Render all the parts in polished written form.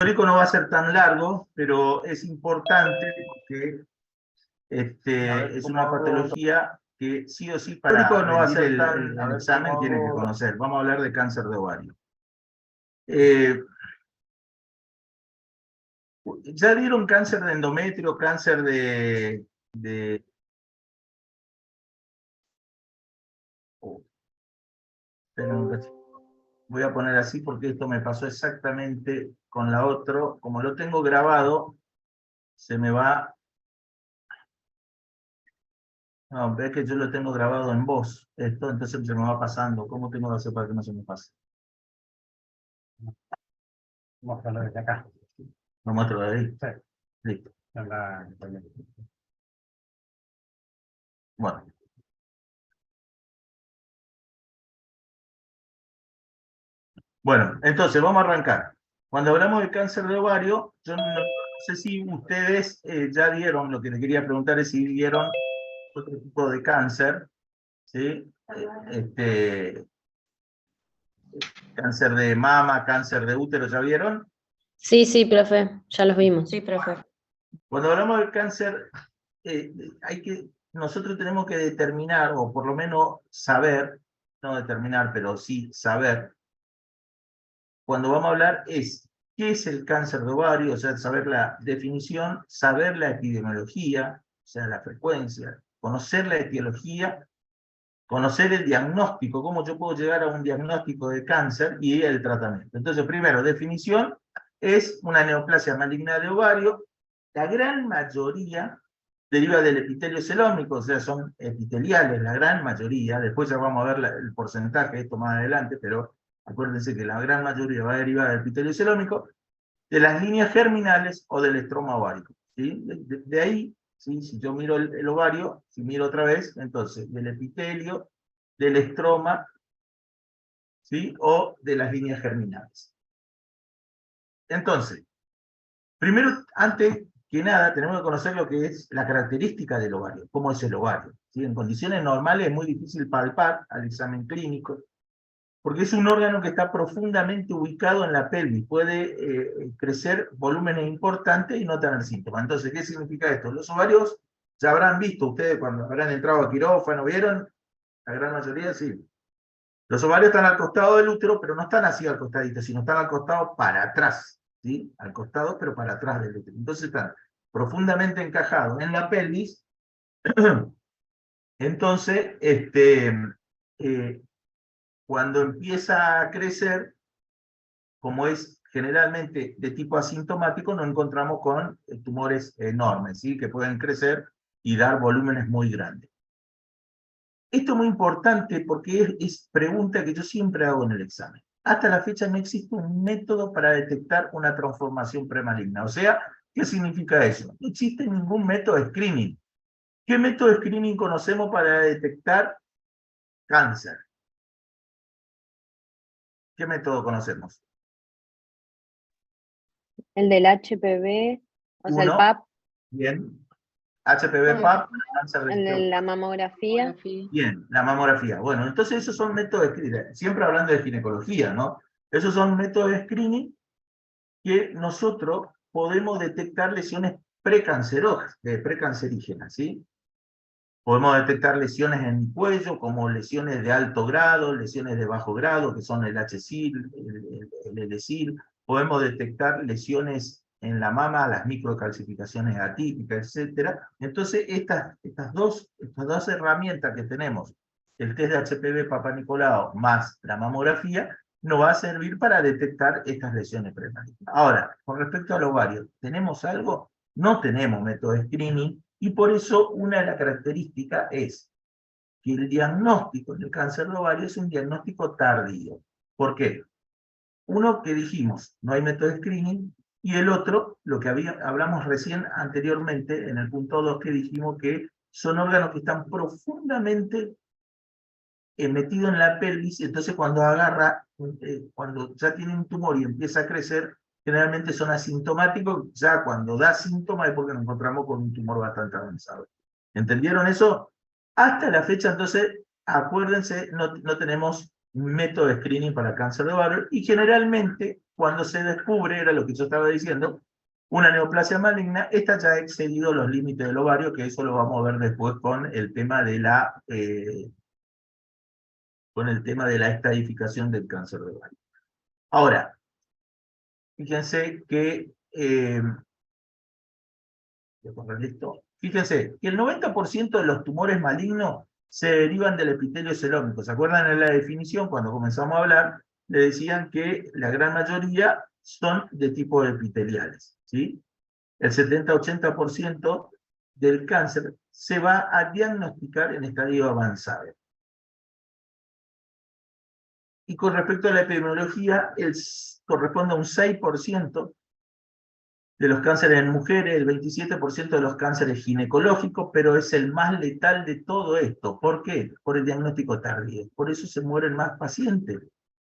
histórico no va a ser tan largo, pero es importante porque es una patología que sí o sí para no va a ser tan, el examen tiene que conocer. Vamos a hablar de cáncer de ovario. ¿Ya dieron cáncer de endometrio, cáncer de oh, voy a poner así porque esto me pasó exactamente con la otra. Como lo tengo grabado, se me va. No, ves que yo lo tengo grabado en voz, esto, entonces se me va pasando. ¿Cómo tengo que hacer para que no se me pase? Mostrarlo desde acá. Lo muestro de ahí. Sí. Listo. La... Bueno. Bueno, entonces vamos a arrancar. Cuando hablamos de cáncer de ovario, yo no sé si ustedes ya vieron, lo que les quería preguntar es si vieron otro tipo de cáncer, ¿sí? Cáncer de mama, cáncer de útero, ¿ya vieron? Sí, sí, profe, ya los vimos. Sí, profe. Cuando hablamos del cáncer, nosotros tenemos que determinar, o por lo menos saber, no determinar, pero sí saber, cuando vamos a hablar es qué es el cáncer de ovario, o sea, saber la definición, saber la epidemiología, o sea, la frecuencia, conocer la etiología, conocer el diagnóstico, cómo yo puedo llegar a un diagnóstico de cáncer y el tratamiento. Entonces, primero, definición, es una neoplasia maligna de ovario. La gran mayoría deriva del epitelio celómico, o sea, son epiteliales, la gran mayoría. Después ya vamos a ver el porcentaje de esto más adelante, pero acuérdense que la gran mayoría va a derivar del epitelio celómico, de las líneas germinales o del estroma ovárico. ¿Sí? De ahí, ¿sí? Si yo miro el ovario, si miro otra vez, entonces, del epitelio, del estroma, ¿sí? O de las líneas germinales. Entonces, primero, antes que nada, tenemos que conocer lo que es la característica del ovario, cómo es el ovario. ¿Sí? En condiciones normales es muy difícil palpar al examen clínico, porque es un órgano que está profundamente ubicado en la pelvis, puede crecer volúmenes importantes y no tener síntomas. Entonces, ¿qué significa esto? Los ovarios, ya habrán visto ustedes cuando habrán entrado a quirófano, ¿vieron? La gran mayoría sí. Los ovarios están al costado del útero, pero no están así al costadito, sino están al costado para atrás, ¿sí? Al costado, pero para atrás del útero. Entonces están profundamente encajados en la pelvis. Entonces, cuando empieza a crecer, como es generalmente de tipo asintomático, nos encontramos con tumores enormes, ¿sí? Que pueden crecer y dar volúmenes muy grandes. Esto es muy importante porque es pregunta que yo siempre hago en el examen. Hasta la fecha no existe un método para detectar una transformación premaligna. O sea, ¿qué significa eso? No existe ningún método de screening. ¿Qué método de screening conocemos para detectar cáncer? ¿Qué método conocemos? El del HPV, o sea, el Uno, PAP, bien. HPV, PAP, cáncer el de de la mamografía. bien, la mamografía. Bueno, entonces esos son métodos de screening, siempre hablando de ginecología, ¿no? Esos son métodos de screening que nosotros podemos detectar lesiones precancerígenas, ¿sí? Podemos detectar lesiones en el cuello, como lesiones de alto grado, lesiones de bajo grado, que son el HSIL, el LSIL. Podemos detectar lesiones en la mama, las microcalcificaciones atípicas, etc. Entonces, estas dos herramientas que tenemos, el test de HPV Papá Nicolau más la mamografía, nos va a servir para detectar estas lesiones premalignas. Ahora, con respecto al ovario, ¿tenemos algo? No tenemos método de screening, y por eso una de las características es que el diagnóstico del cáncer de ovario es un diagnóstico tardío. ¿Por qué? Uno que dijimos, no hay método de screening, y el otro, lo que hablamos recién anteriormente, en el punto 2, que dijimos que son órganos que están profundamente metidos en la pelvis, y entonces cuando agarra, cuando ya tiene un tumor y empieza a crecer, generalmente son asintomáticos. Ya cuando da síntomas es porque nos encontramos con un tumor bastante avanzado. ¿Entendieron eso? Hasta la fecha, entonces, acuérdense, no tenemos método de screening para cáncer de ovario, y generalmente, cuando se descubre, era lo que yo estaba diciendo, una neoplasia maligna, esta ya ha excedido los límites del ovario, que eso lo vamos a ver después con el tema de la estadificación del cáncer de ovario. Ahora, fíjense que fíjense que el 90% de los tumores malignos se derivan del epitelio celómico. ¿Se acuerdan en la definición, cuando comenzamos a hablar, le decían que la gran mayoría son de tipo epiteliales, ¿sí? El 70-80% del cáncer se va a diagnosticar en estadio avanzado. Y con respecto a la epidemiología, corresponde a un 6% de los cánceres en mujeres, el 27% de los cánceres ginecológicos, pero es el más letal de todo esto. ¿Por qué? Por el diagnóstico tardío. Por eso se mueren más pacientes,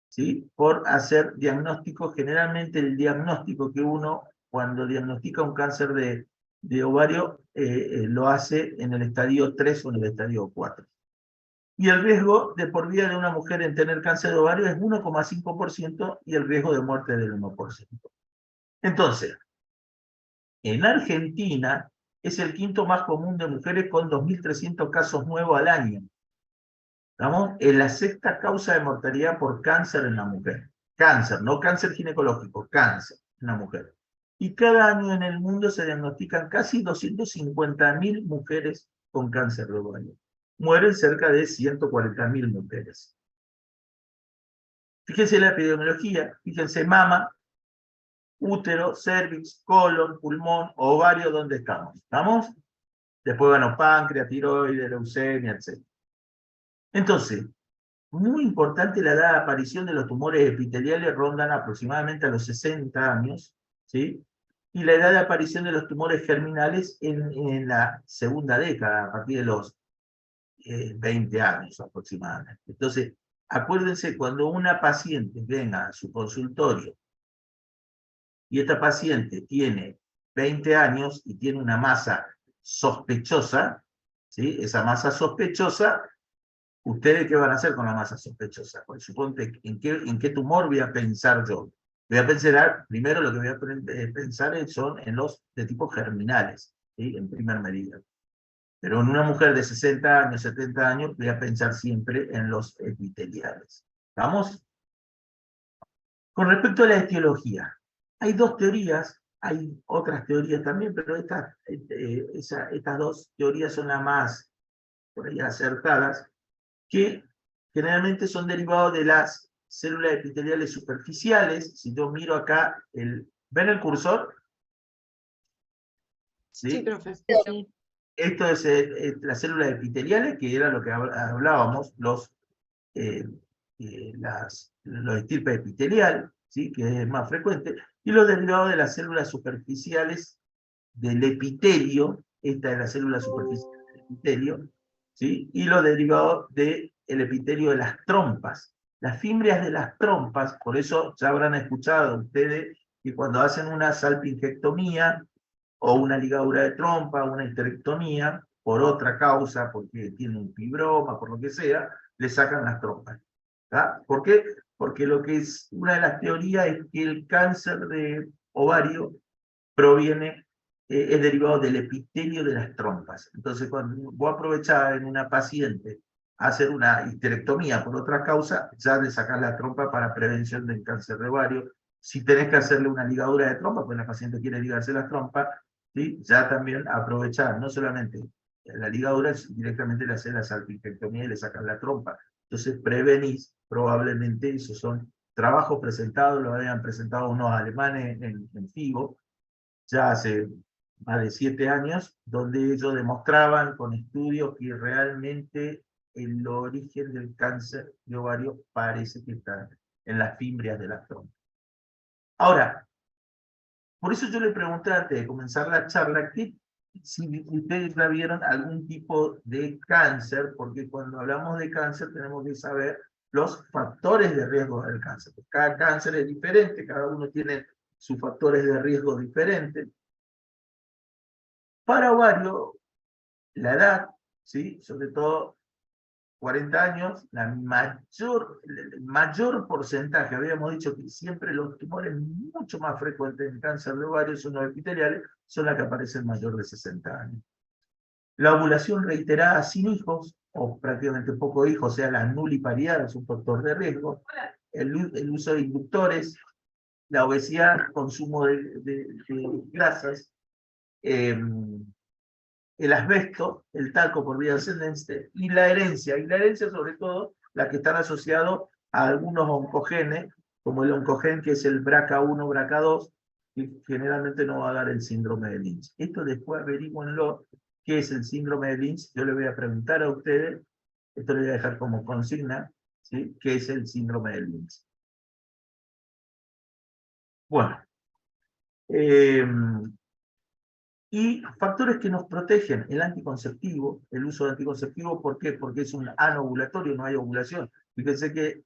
¿sí? Por hacer diagnósticos. Generalmente el diagnóstico que uno, cuando diagnostica un cáncer de ovario, lo hace en el estadio 3 o en el estadio 4. Y el riesgo de por vida de una mujer en tener cáncer de ovario es 1,5% y el riesgo de muerte del 1%. Entonces, en Argentina es el quinto más común de mujeres con 2.300 casos nuevos al año. ¿Estamos? Es la sexta causa de mortalidad por cáncer en la mujer. Cáncer, no cáncer ginecológico, cáncer en la mujer. Y cada año en el mundo se diagnostican casi 250.000 mujeres con cáncer de ovario. Mueren cerca de 140.000 mujeres. Fíjense la epidemiología, fíjense mama, útero, cervix, colon, pulmón, ovario, ¿dónde estamos? ¿Estamos? Después, bueno, páncreas, tiroides, leucemia, etc. Entonces, muy importante, la edad de aparición de los tumores epiteliales rondan aproximadamente a los 60 años, ¿sí? Y la edad de aparición de los tumores germinales en la segunda década, a partir de los 20 años aproximadamente. Entonces, acuérdense, cuando una paciente venga a su consultorio y esta paciente tiene 20 años y tiene una masa sospechosa, ¿sí? Esa masa sospechosa, ¿ustedes qué van a hacer con la masa sospechosa? Pues suponte, ¿en qué tumor voy a pensar yo? Voy a pensar, primero lo que voy a pensar son en los de tipo germinales, ¿sí? En primer medida. Pero en una mujer de 60 años, 70 años, voy a pensar siempre en los epiteliales. ¿Vamos? Con respecto a la etiología, hay dos teorías, hay otras teorías también, pero estas dos teorías son las más por ahí acertadas, que generalmente son derivados de las células epiteliales superficiales. Si yo miro acá, ¿ven el cursor? ¿Sí? Sí, profe. Sí. Esto es las células epiteliales, que era lo que hablábamos, los estirpe epitelial, ¿sí? Que es más frecuente, y los derivados de las células superficiales del epitelio, esta es la célula superficial del epitelio, ¿sí? Y los derivados del epitelio de las trompas. Las fimbrias de las trompas, por eso ya habrán escuchado ustedes que cuando hacen una salpingectomía o una ligadura de trompa, una histerectomía, por otra causa, porque tiene un fibroma, por lo que sea, le sacan las trompas. ¿Tá? ¿Por qué? Porque lo que es una de las teorías es que el cáncer de ovario proviene, es derivado del epitelio de las trompas. Entonces, cuando vos aprovechás en una paciente hacer una histerectomía por otra causa, ya le sacás la trompa para prevención del cáncer de ovario. Si tenés que hacerle una ligadura de trompa, pues la paciente quiere ligarse las trompas, ¿sí? Ya también aprovechar, no solamente la ligadura, directamente le haces la salpingectomía y le sacas la trompa. Entonces prevenís, probablemente, esos son trabajos presentados, lo habían presentado unos alemanes en FIGO, ya hace más de 7 años, donde ellos demostraban con estudios que realmente el origen del cáncer de ovario parece que está en las fimbrias de las trompas. Ahora, por eso yo le pregunté antes de comenzar la charla, si ustedes ya vieron algún tipo de cáncer, porque cuando hablamos de cáncer tenemos que saber los factores de riesgo del cáncer. Cada cáncer es diferente, cada uno tiene sus factores de riesgo diferentes. Para ovario, la edad, ¿sí? Sobre todo 40 años, el mayor porcentaje, habíamos dicho que siempre los tumores mucho más frecuentes en cáncer de ovario son los epiteliales, son las que aparecen mayor de 60 años. La ovulación reiterada sin hijos, o prácticamente pocos hijos, o sea, la nuliparidad es un factor de riesgo, el uso de inductores, la obesidad, consumo de grasas, el asbesto, el talco por vía ascendente, y la herencia sobre todo, la que están asociados a algunos oncogenes, como el oncogen que es el BRCA1, BRCA2, que generalmente no va a dar el síndrome de Lynch. Esto después averíguenlo, qué es el síndrome de Lynch, yo les voy a preguntar a ustedes, esto lo voy a dejar como consigna, ¿sí? ¿Qué es el síndrome de Lynch? Bueno, y factores que nos protegen, el anticonceptivo, el uso de anticonceptivo, ¿por qué? Porque es un anovulatorio, no hay ovulación. Fíjense que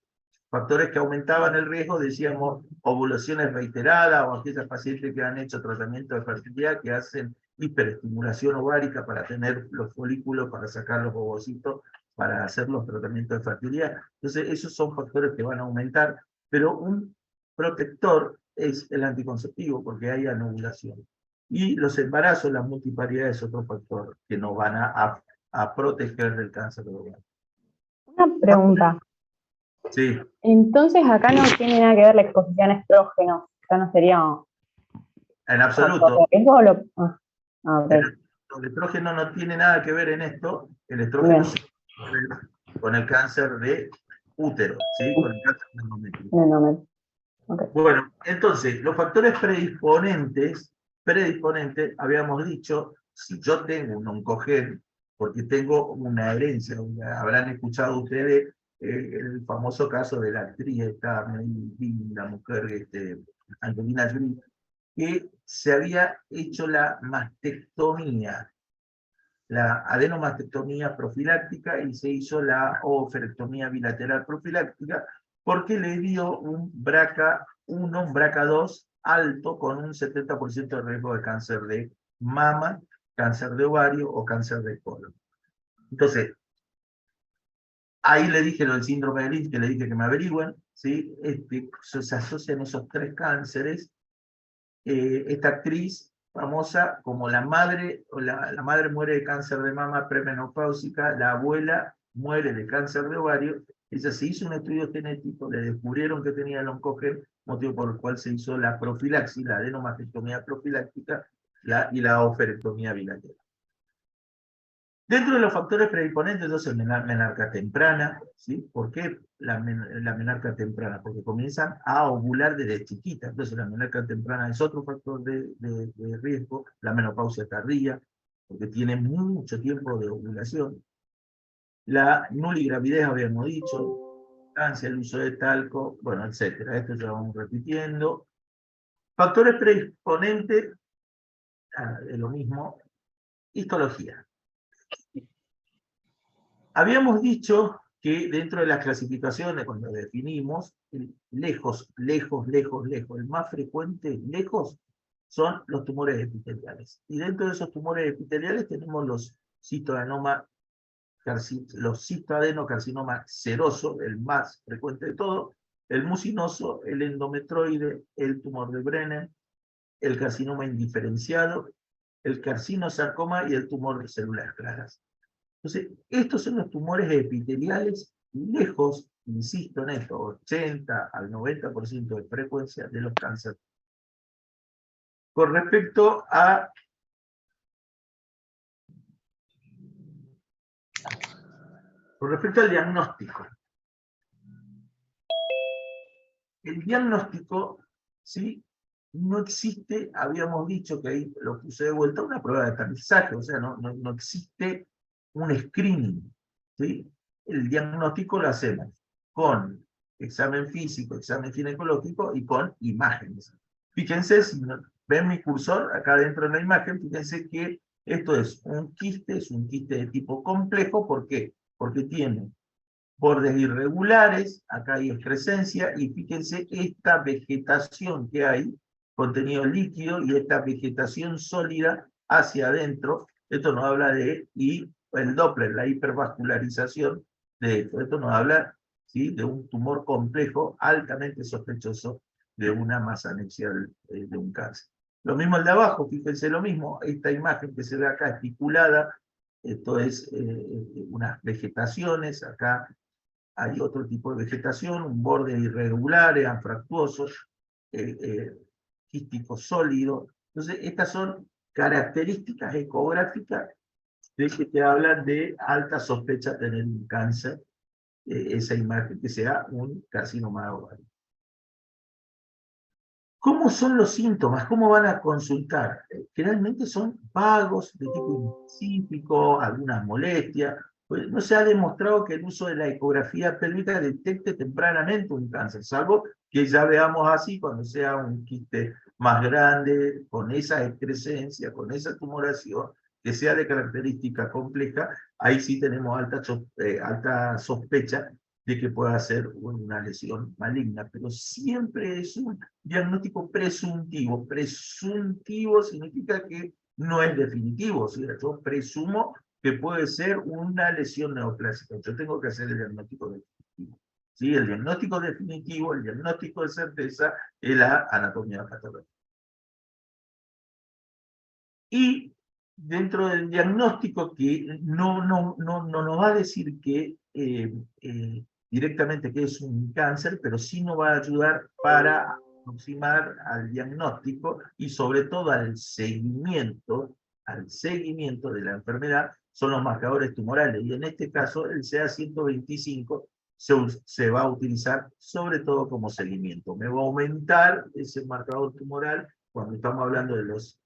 factores que aumentaban el riesgo, decíamos, ovulaciones reiteradas, o aquellas pacientes que han hecho tratamiento de fertilidad, que hacen hiperestimulación ovárica para tener los folículos, para sacar los ovocitos, para hacer los tratamientos de fertilidad. Entonces, esos son factores que van a aumentar, pero un protector es el anticonceptivo, porque hay anovulación. Y los embarazos, la multiparidad es otro factor que nos van a proteger del cáncer de ovario. Una pregunta. Sí. Entonces acá no tiene nada que ver la exposición a estrógenos, acá no sería... En absoluto. ¿Eso lo... okay. El estrógeno no tiene nada que ver en esto, el estrógeno sí tiene que ver con el cáncer de útero, ¿sí? Con el cáncer de endometrio. Okay. Bueno, entonces, los factores predisponentes, habíamos dicho, si yo tengo un oncogen, porque tengo una herencia, habrán escuchado ustedes el famoso caso de la actriz, la mujer Angelina Jolie, que se había hecho la mastectomía, la adenomastectomía profiláctica, y se hizo la oophorectomía bilateral profiláctica, porque le dio un BRCA1, un BRCA2 alto, con un 70% de riesgo de cáncer de mama, cáncer de ovario o cáncer de colon. Entonces, ahí le dije lo del síndrome de Lynch, que le dije que me averigüen, ¿sí? Se asocian esos tres cánceres. Esta actriz famosa, como la madre muere de cáncer de mama premenopáusica, la abuela muere de cáncer de ovario. Ella se hizo un estudio genético, le descubrieron que tenía el oncogen, motivo por el cual se hizo la profilaxis, la adenomastectomía profiláctica y la oophorectomía bilateral. Dentro de los factores predisponentes, entonces, menarca temprana, ¿sí? ¿Por qué la menarca temprana? Porque comienzan a ovular desde chiquita. Entonces, la menarca temprana es otro factor de riesgo. La menopausia tardía, porque tiene mucho tiempo de ovulación. La nuligravidez, habíamos dicho, el uso de talco, bueno, etcétera. Esto ya vamos repitiendo. Factores predisponentes, es lo mismo, histología. Habíamos dicho que dentro de las clasificaciones, cuando definimos, lejos, el más frecuente, lejos, son los tumores epiteliales. Y dentro de esos tumores epiteliales tenemos los citoadenocarcinoma seroso, el más frecuente de todo, el mucinoso, el endometroide, el tumor de Brenner, el carcinoma indiferenciado, el carcinosarcoma y el tumor de células claras. Entonces, estos son los tumores epiteliales lejos, insisto en esto, 80 al 90% de frecuencia de los cánceres. Con respecto al diagnóstico. El diagnóstico, ¿sí? No existe, habíamos dicho que ahí lo puse de vuelta, una prueba de tamizaje, o sea, no existe un screening, ¿sí? El diagnóstico lo hacemos con examen físico, examen ginecológico y con imágenes. Fíjense, si ven mi cursor acá dentro de la imagen, fíjense que esto es un quiste de tipo complejo. ¿Por qué? Porque tiene bordes irregulares, acá hay excrescencia, y fíjense esta vegetación que hay, contenido líquido, y esta vegetación sólida hacia adentro. Esto nos habla de, y el Doppler, la hipervascularización, De hecho, esto nos habla, ¿sí?, de un tumor complejo altamente sospechoso de una masa anexial de un cáncer. Lo mismo el de abajo, fíjense lo mismo, esta imagen que se ve acá esticulada, esto es unas vegetaciones, acá hay otro tipo de vegetación, un borde irregular, anfractuosos, quísticos sólidos. Entonces, estas son características ecográficas de que te hablan de alta sospecha de tener un cáncer, esa imagen que sea un carcinoma ovárico. ¿Cómo son los síntomas? ¿Cómo van a consultar? Generalmente son vagos, de tipo inespecífico, algunas molestias. Pues no se ha demostrado que el uso de la ecografía pélvica detecte tempranamente un cáncer, salvo que ya veamos así cuando sea un quiste más grande, con esa excrescencia, con esa tumoración, que sea de característica compleja, ahí sí tenemos alta sospecha de que pueda ser una lesión maligna, pero siempre es un diagnóstico presuntivo. Presuntivo significa que no es definitivo, ¿sí? Yo presumo que puede ser una lesión neoplásica. Yo tengo que hacer el diagnóstico definitivo. ¿Sí? El diagnóstico definitivo, el diagnóstico de certeza, es la anatomía patológica. Y dentro del diagnóstico, que no nos va a decir que directamente que es un cáncer, pero sí nos va a ayudar para aproximar al diagnóstico y sobre todo al seguimiento de la enfermedad, son los marcadores tumorales. Y en este caso, el CA125 se va a utilizar sobre todo como seguimiento. Me va a aumentar ese marcador tumoral cuando estamos hablando de los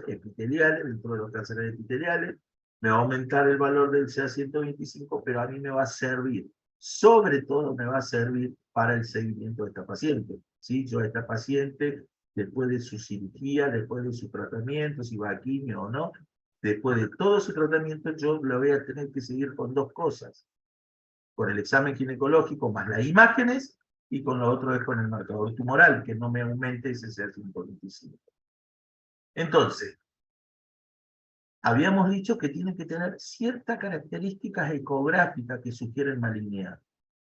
epiteliales, dentro de los cánceres epiteliales. Me va a aumentar el valor del CA125, pero a mí me va a servir, sobre todo me va a servir para el seguimiento de esta paciente. ¿Sí? Yo a esta paciente, después de su cirugía, después de su tratamiento, si va a quimio o no, después de todo su tratamiento, yo la voy a tener que seguir con dos cosas: con el examen ginecológico más las imágenes, y con lo otro es con el marcador tumoral, que no me aumente ese CA125. Entonces, habíamos dicho que tiene que tener ciertas características ecográficas que sugieren malignidad.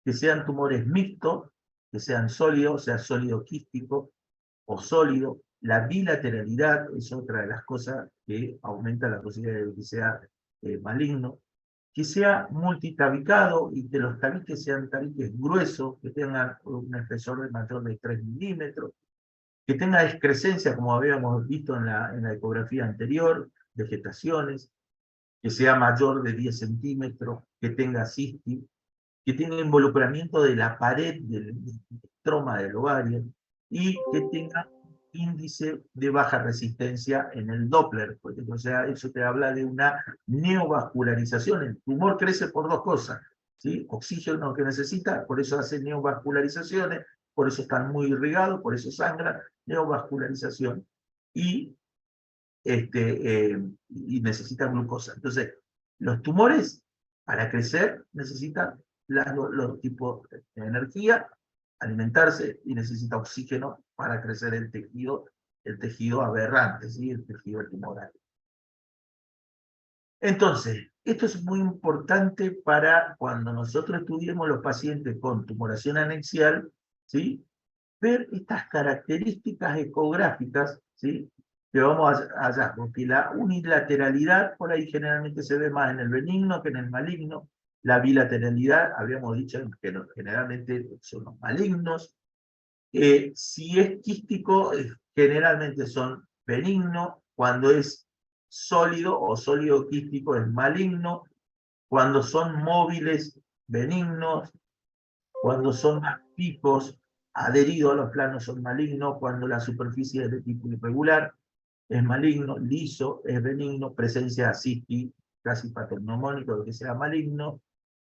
Que sean tumores mixtos, que sean sólidos, sea sólido quístico o sólido. La bilateralidad es otra de las cosas que aumenta la posibilidad de que sea maligno. Que sea multitabicado y que los tabiques sean tabiques gruesos, que tengan un espesor de mayor de 3 milímetros, que tenga excrescencia, como habíamos visto en la ecografía anterior, vegetaciones, que sea mayor de 10 centímetros, que tenga cistis, que tenga involucramiento de la pared del estroma del ovario y que tenga índice de baja resistencia en el Doppler, porque, o sea, eso te habla de una neovascularización. El tumor crece por dos cosas, ¿sí? Oxígeno que necesita, por eso hace neovascularizaciones, por eso están muy irrigados, por eso sangran, neovascularización, y necesitan glucosa. Entonces, los tumores, para crecer, necesitan los tipos de energía, alimentarse, y necesita oxígeno para crecer el tejido aberrante, ¿sí? El tejido tumoral. Entonces, esto es muy importante para cuando nosotros estudiemos los pacientes con tumoración anexial, ¿sí? Ver estas características ecográficas, ¿sí? Que vamos allá, porque la unilateralidad por ahí generalmente se ve más en el benigno que en el maligno. La bilateralidad, habíamos dicho que generalmente son los malignos. Si es quístico, generalmente son benignos. Cuando es sólido o sólido quístico es maligno. Cuando son móviles, benignos. Cuando son más picos adheridos a los planos son malignos. Cuando la superficie es de tipo irregular es maligno. Liso es benigno. Presencia de cistis casi patognomónico de que sea maligno,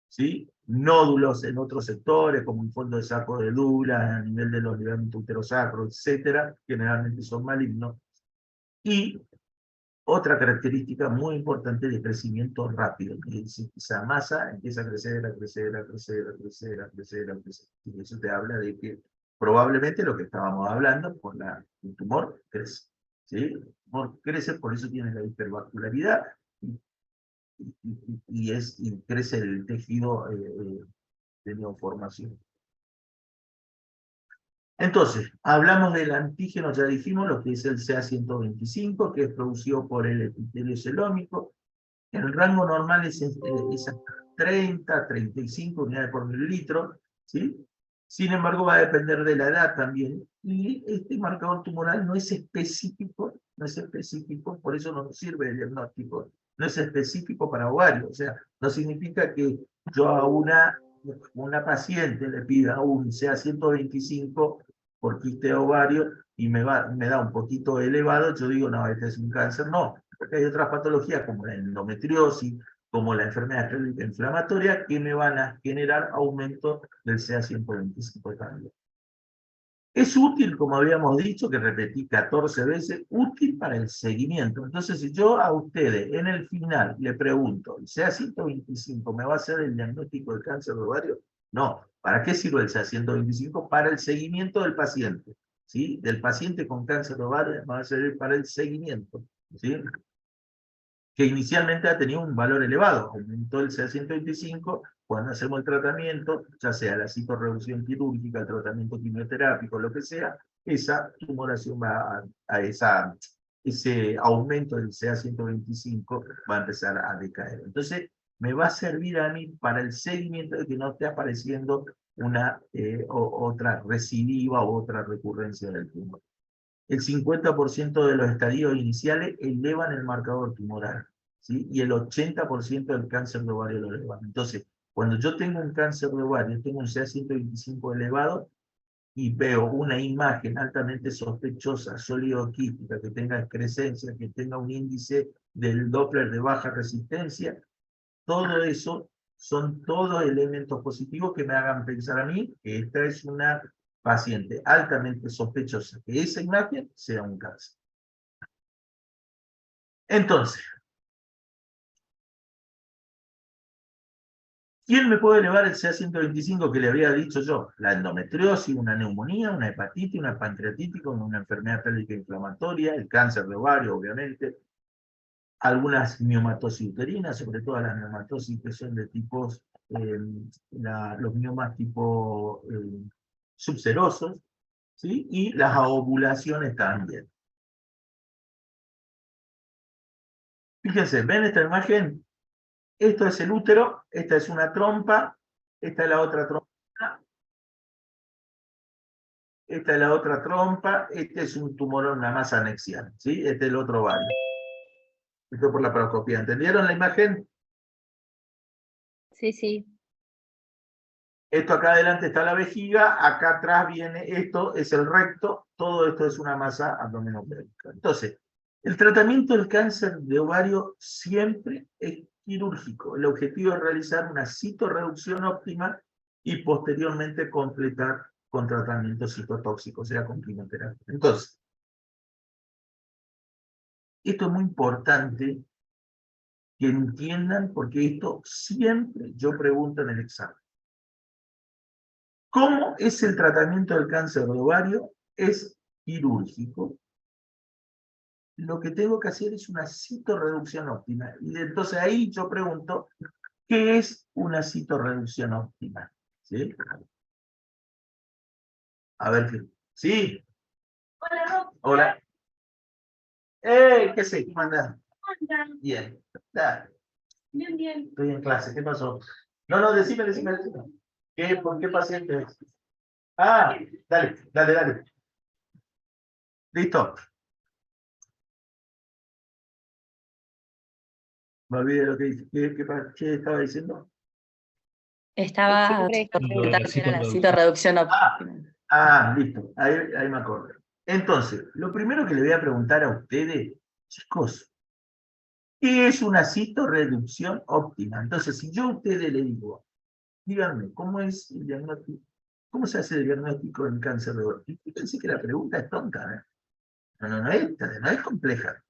¿sí? Nódulos en otros sectores, como un fondo de saco de Douglas, a nivel de los ligamentos uterosacros, etcétera, generalmente son malignos. Y otra característica muy importante de crecimiento rápido, que esa masa empieza a crecer, a crecer, a crecer, a crecer, a crecer, a crecer. Y eso te habla de que probablemente lo que estábamos hablando, el tumor crece. ¿Sí? El tumor crece, por eso tiene la hipervascularidad, y crece el tejido de neoformación. Entonces, hablamos del antígeno, ya dijimos lo que es el CA125, que es producido por el epitelio celómico. El rango normal es hasta 30, 35 unidades por mililitro, ¿sí? Sin embargo, va a depender de la edad también. Y este marcador tumoral no es específico, por eso no nos sirve el diagnóstico, no es específico para ovario. O sea, no significa que yo a una paciente le pida un CA125 por quiste de ovario y me da un poquito elevado, yo digo, no, este es un cáncer. No, porque hay otras patologías como la endometriosis, como la enfermedad crónica inflamatoria, que me van a generar aumento del CA125 también. Es útil, como habíamos dicho, que repetí 14 veces, útil para el seguimiento. Entonces, si yo a ustedes en el final le pregunto, ¿el CA125 me va a hacer el diagnóstico de cáncer de ovario? No. ¿Para qué sirve el CA125? Para el seguimiento del paciente. ¿Sí? Del paciente con cáncer de ovario va a servir para el seguimiento. ¿Sí? Que inicialmente ha tenido un valor elevado, aumentó el CA125, cuando hacemos el tratamiento, ya sea la citorreducción quirúrgica, el tratamiento quimioterápico, lo que sea, esa tumoración va ese aumento del CA125 va a empezar a decaer. Entonces, me va a servir a mí para el seguimiento de que no esté apareciendo otra recidiva o otra recurrencia del tumor. El 50% de los estadios iniciales elevan el marcador tumoral, ¿sí? Y el 80% del cáncer de ovario lo elevan. Entonces, cuando yo tengo un cáncer de ovario, tengo un CA125 elevado, y veo una imagen altamente sospechosa, sólido-quística, que tenga excrescencia, que tenga un índice del Doppler de baja resistencia, todo eso son todos elementos positivos que me hagan pensar a mí que esta es una paciente altamente sospechosa, que esa imagen sea un cáncer. Entonces, ¿quién me puede elevar el CA125 que le había dicho yo? La endometriosis, una neumonía, una hepatitis, una pancreatitis, una enfermedad pélvica inflamatoria, el cáncer de ovario, obviamente, algunas miomatosis uterinas, sobre todo las miomatosis que son de tipos, los miomas tipo subserosos, ¿sí? Y las ovulaciones también. Fíjense, ¿ven esta imagen? Esto es el útero, esta es una trompa, esta es la otra trompa, esta es la otra trompa, este es un tumor en una masa anexial, ¿sí? Este es el otro ovario. Esto por la paroscopía. ¿Entendieron la imagen? Sí, sí. Esto acá adelante está la vejiga, acá atrás viene esto, es el recto, todo esto es una masa abdominopélvica. Entonces, el tratamiento del cáncer de ovario siempre es quirúrgico. El objetivo es realizar una citorreducción óptima y posteriormente completar con tratamiento citotóxico, o sea, con quimioterapia. Entonces, esto es muy importante que entiendan, porque esto siempre yo pregunto en el examen. ¿Cómo es el tratamiento del cáncer de ovario? Es quirúrgico. Lo que tengo que hacer es una citorreducción óptima. Y entonces ahí yo pregunto, ¿qué es una citorreducción óptima? ¿Sí? A ver, ¿sí? Hola, Rob. Hola. ¿Qué sé? ¿Cómo andás? ¿Cómo andan? Bien. Dale, Bien, bien. estoy en clase. ¿Qué pasó? No, decime. ¿Por qué paciente es? Ah, dale. ¿Listo? Me olvidé lo que dice. ¿Qué estaba diciendo? Estaba Siempre preguntando qué era la citorreducción óptima. Listo. Ahí me acordé. Entonces, lo primero que le voy a preguntar a ustedes, chicos, ¿qué es una citorreducción óptima? Entonces, si yo a ustedes le digo, díganme, ¿cómo es el diagnóstico? ¿Cómo se hace el diagnóstico en cáncer de ovario? Fíjense que la pregunta es tonta, ¿eh? No es compleja.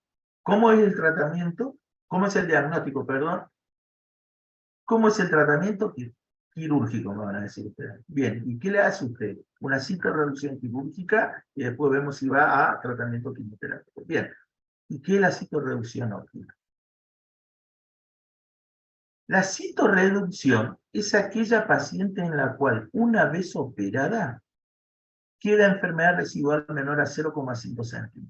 ¿Cómo es el tratamiento? ¿Cómo es el diagnóstico, perdón? ¿Cómo es el tratamiento quirúrgico, me van a decir ustedes? Bien, ¿y qué le hace usted? Una citorreducción quirúrgica y después vemos si va a tratamiento quimioterápico. Bien, ¿y qué es la citorreducción óptima? La citorreducción es aquella paciente en la cual, una vez operada, queda enfermedad residual menor a 0,5 céntimos.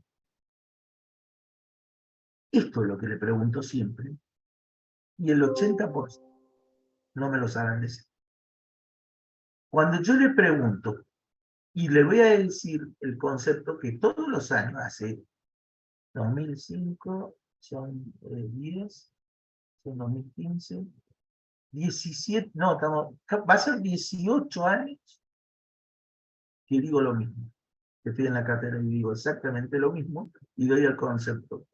Esto es lo que le pregunto siempre, y el 80% no me lo saben decir. Cuando yo le pregunto, y le voy a decir el concepto que todos los años, hace 2005, son 10, son 2015, 17, no, va a ser 18 años que digo lo mismo, que estoy en la cátedra y digo exactamente lo mismo, y doy el concepto.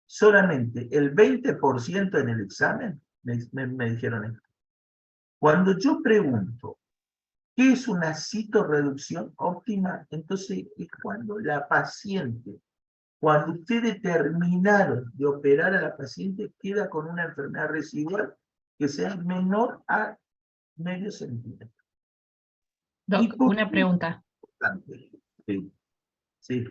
Solamente el 20% en el examen me dijeron esto. Cuando yo pregunto, ¿qué es una citorreducción óptima? Entonces es cuando la paciente, cuando ustedes terminaron de operar a la paciente, queda con una enfermedad residual que sea menor a medio centímetro. Doc, una pregunta. Sí, sí.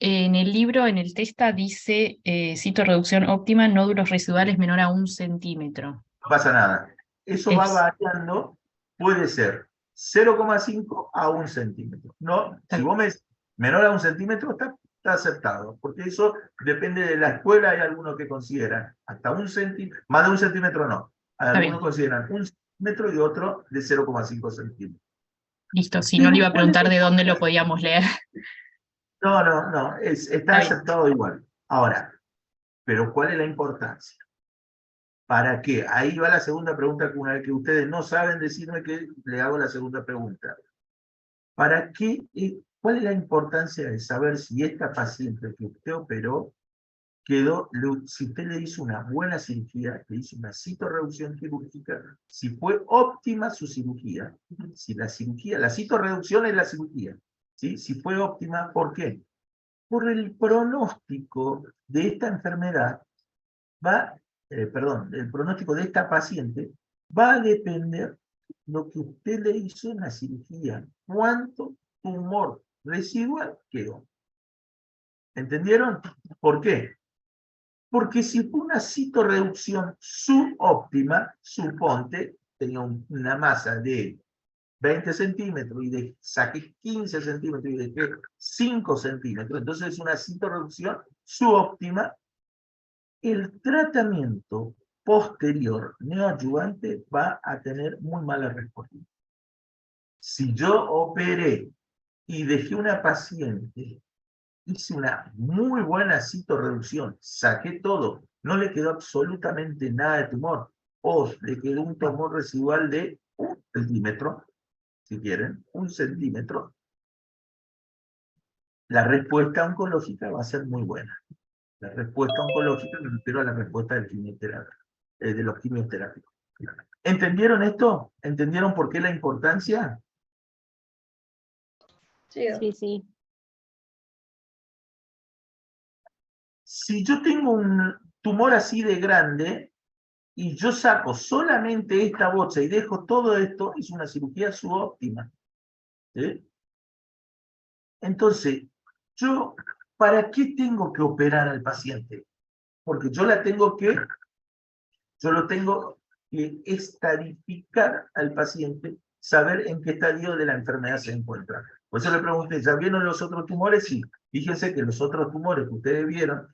En el libro, en el testa, dice citorreducción óptima, nódulos residuales menor a 1 centímetro. No pasa nada. Eso va variando, puede ser 0,5 a 1 centímetro. No, si vos me decís menor a 1 centímetro, está aceptado, porque eso depende de la escuela. Hay algunos que consideran hasta 1 centímetro, más de 1 centímetro no. Algunos consideran 1 centímetro y otro de 0,5 centímetros. Listo, si no le iba a preguntar de dónde lo podíamos leer. No, está aceptado igual. Ahora, pero ¿cuál es la importancia? ¿Para qué? Ahí va la segunda pregunta, que una vez que ustedes no saben decirme, que le hago la segunda pregunta. ¿Para qué? ¿Cuál es la importancia de saber si esta paciente que usted operó quedó, si usted le hizo una buena cirugía, le hizo una citorreducción quirúrgica, si fue óptima su cirugía, si la citorreducción es la cirugía, ¿sí? Si fue óptima, ¿por qué? Por el pronóstico de esta enfermedad, el pronóstico de esta paciente va a depender lo que usted le hizo en la cirugía, cuánto tumor residual quedó. ¿Entendieron? ¿Por qué? Porque si fue una citorreducción subóptima, suponte, tenía una masa de 20 centímetros y saqué 15 centímetros y dejé 5 centímetros, entonces es una citorreducción subóptima, el tratamiento posterior neoadyuvante va a tener muy mala respuesta. Si yo operé y dejé una paciente, hice una muy buena citorreducción, saqué todo, no le quedó absolutamente nada de tumor, o le quedó un tumor residual de 1 centímetro, si quieren, 1 centímetro, la respuesta oncológica va a ser muy buena. La respuesta oncológica, me refiero a la respuesta del de los quimioterápicos. ¿Entendieron esto? ¿Entendieron por qué la importancia? Sí, sí. Si yo tengo un tumor así de grande y yo saco solamente esta bocha y dejo todo esto, es una cirugía subóptima. ¿Sí? Entonces, ¿para qué tengo que operar al paciente? Porque yo lo tengo que estadificar al paciente, saber en qué estadio de la enfermedad se encuentra. Por eso le pregunté, ¿ya vieron los otros tumores? Sí. Fíjense que los otros tumores que ustedes vieron,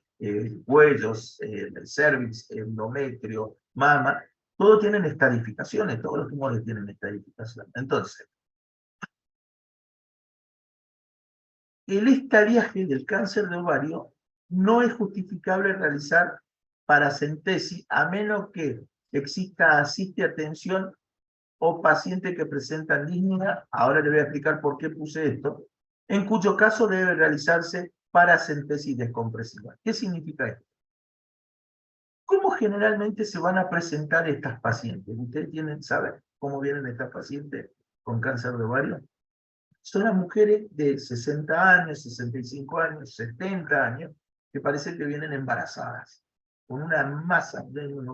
cuellos, cervix, endometrio, mama, todos tienen estadificaciones, todos los tumores tienen estadificación. Entonces, el estadiaje del cáncer de ovario no es justificable realizar paracentesis a menos que exista asiste atención o paciente que presentan disnea, ahora le voy a explicar por qué puse esto, en cuyo caso debe realizarse paracentesis descompresiva. ¿Qué significa esto? ¿Cómo generalmente se van a presentar estas pacientes? ¿Ustedes saben cómo vienen estas pacientes con cáncer de ovario? Son las mujeres de 60 años, 65 años, 70 años, que parece que vienen embarazadas, con una masa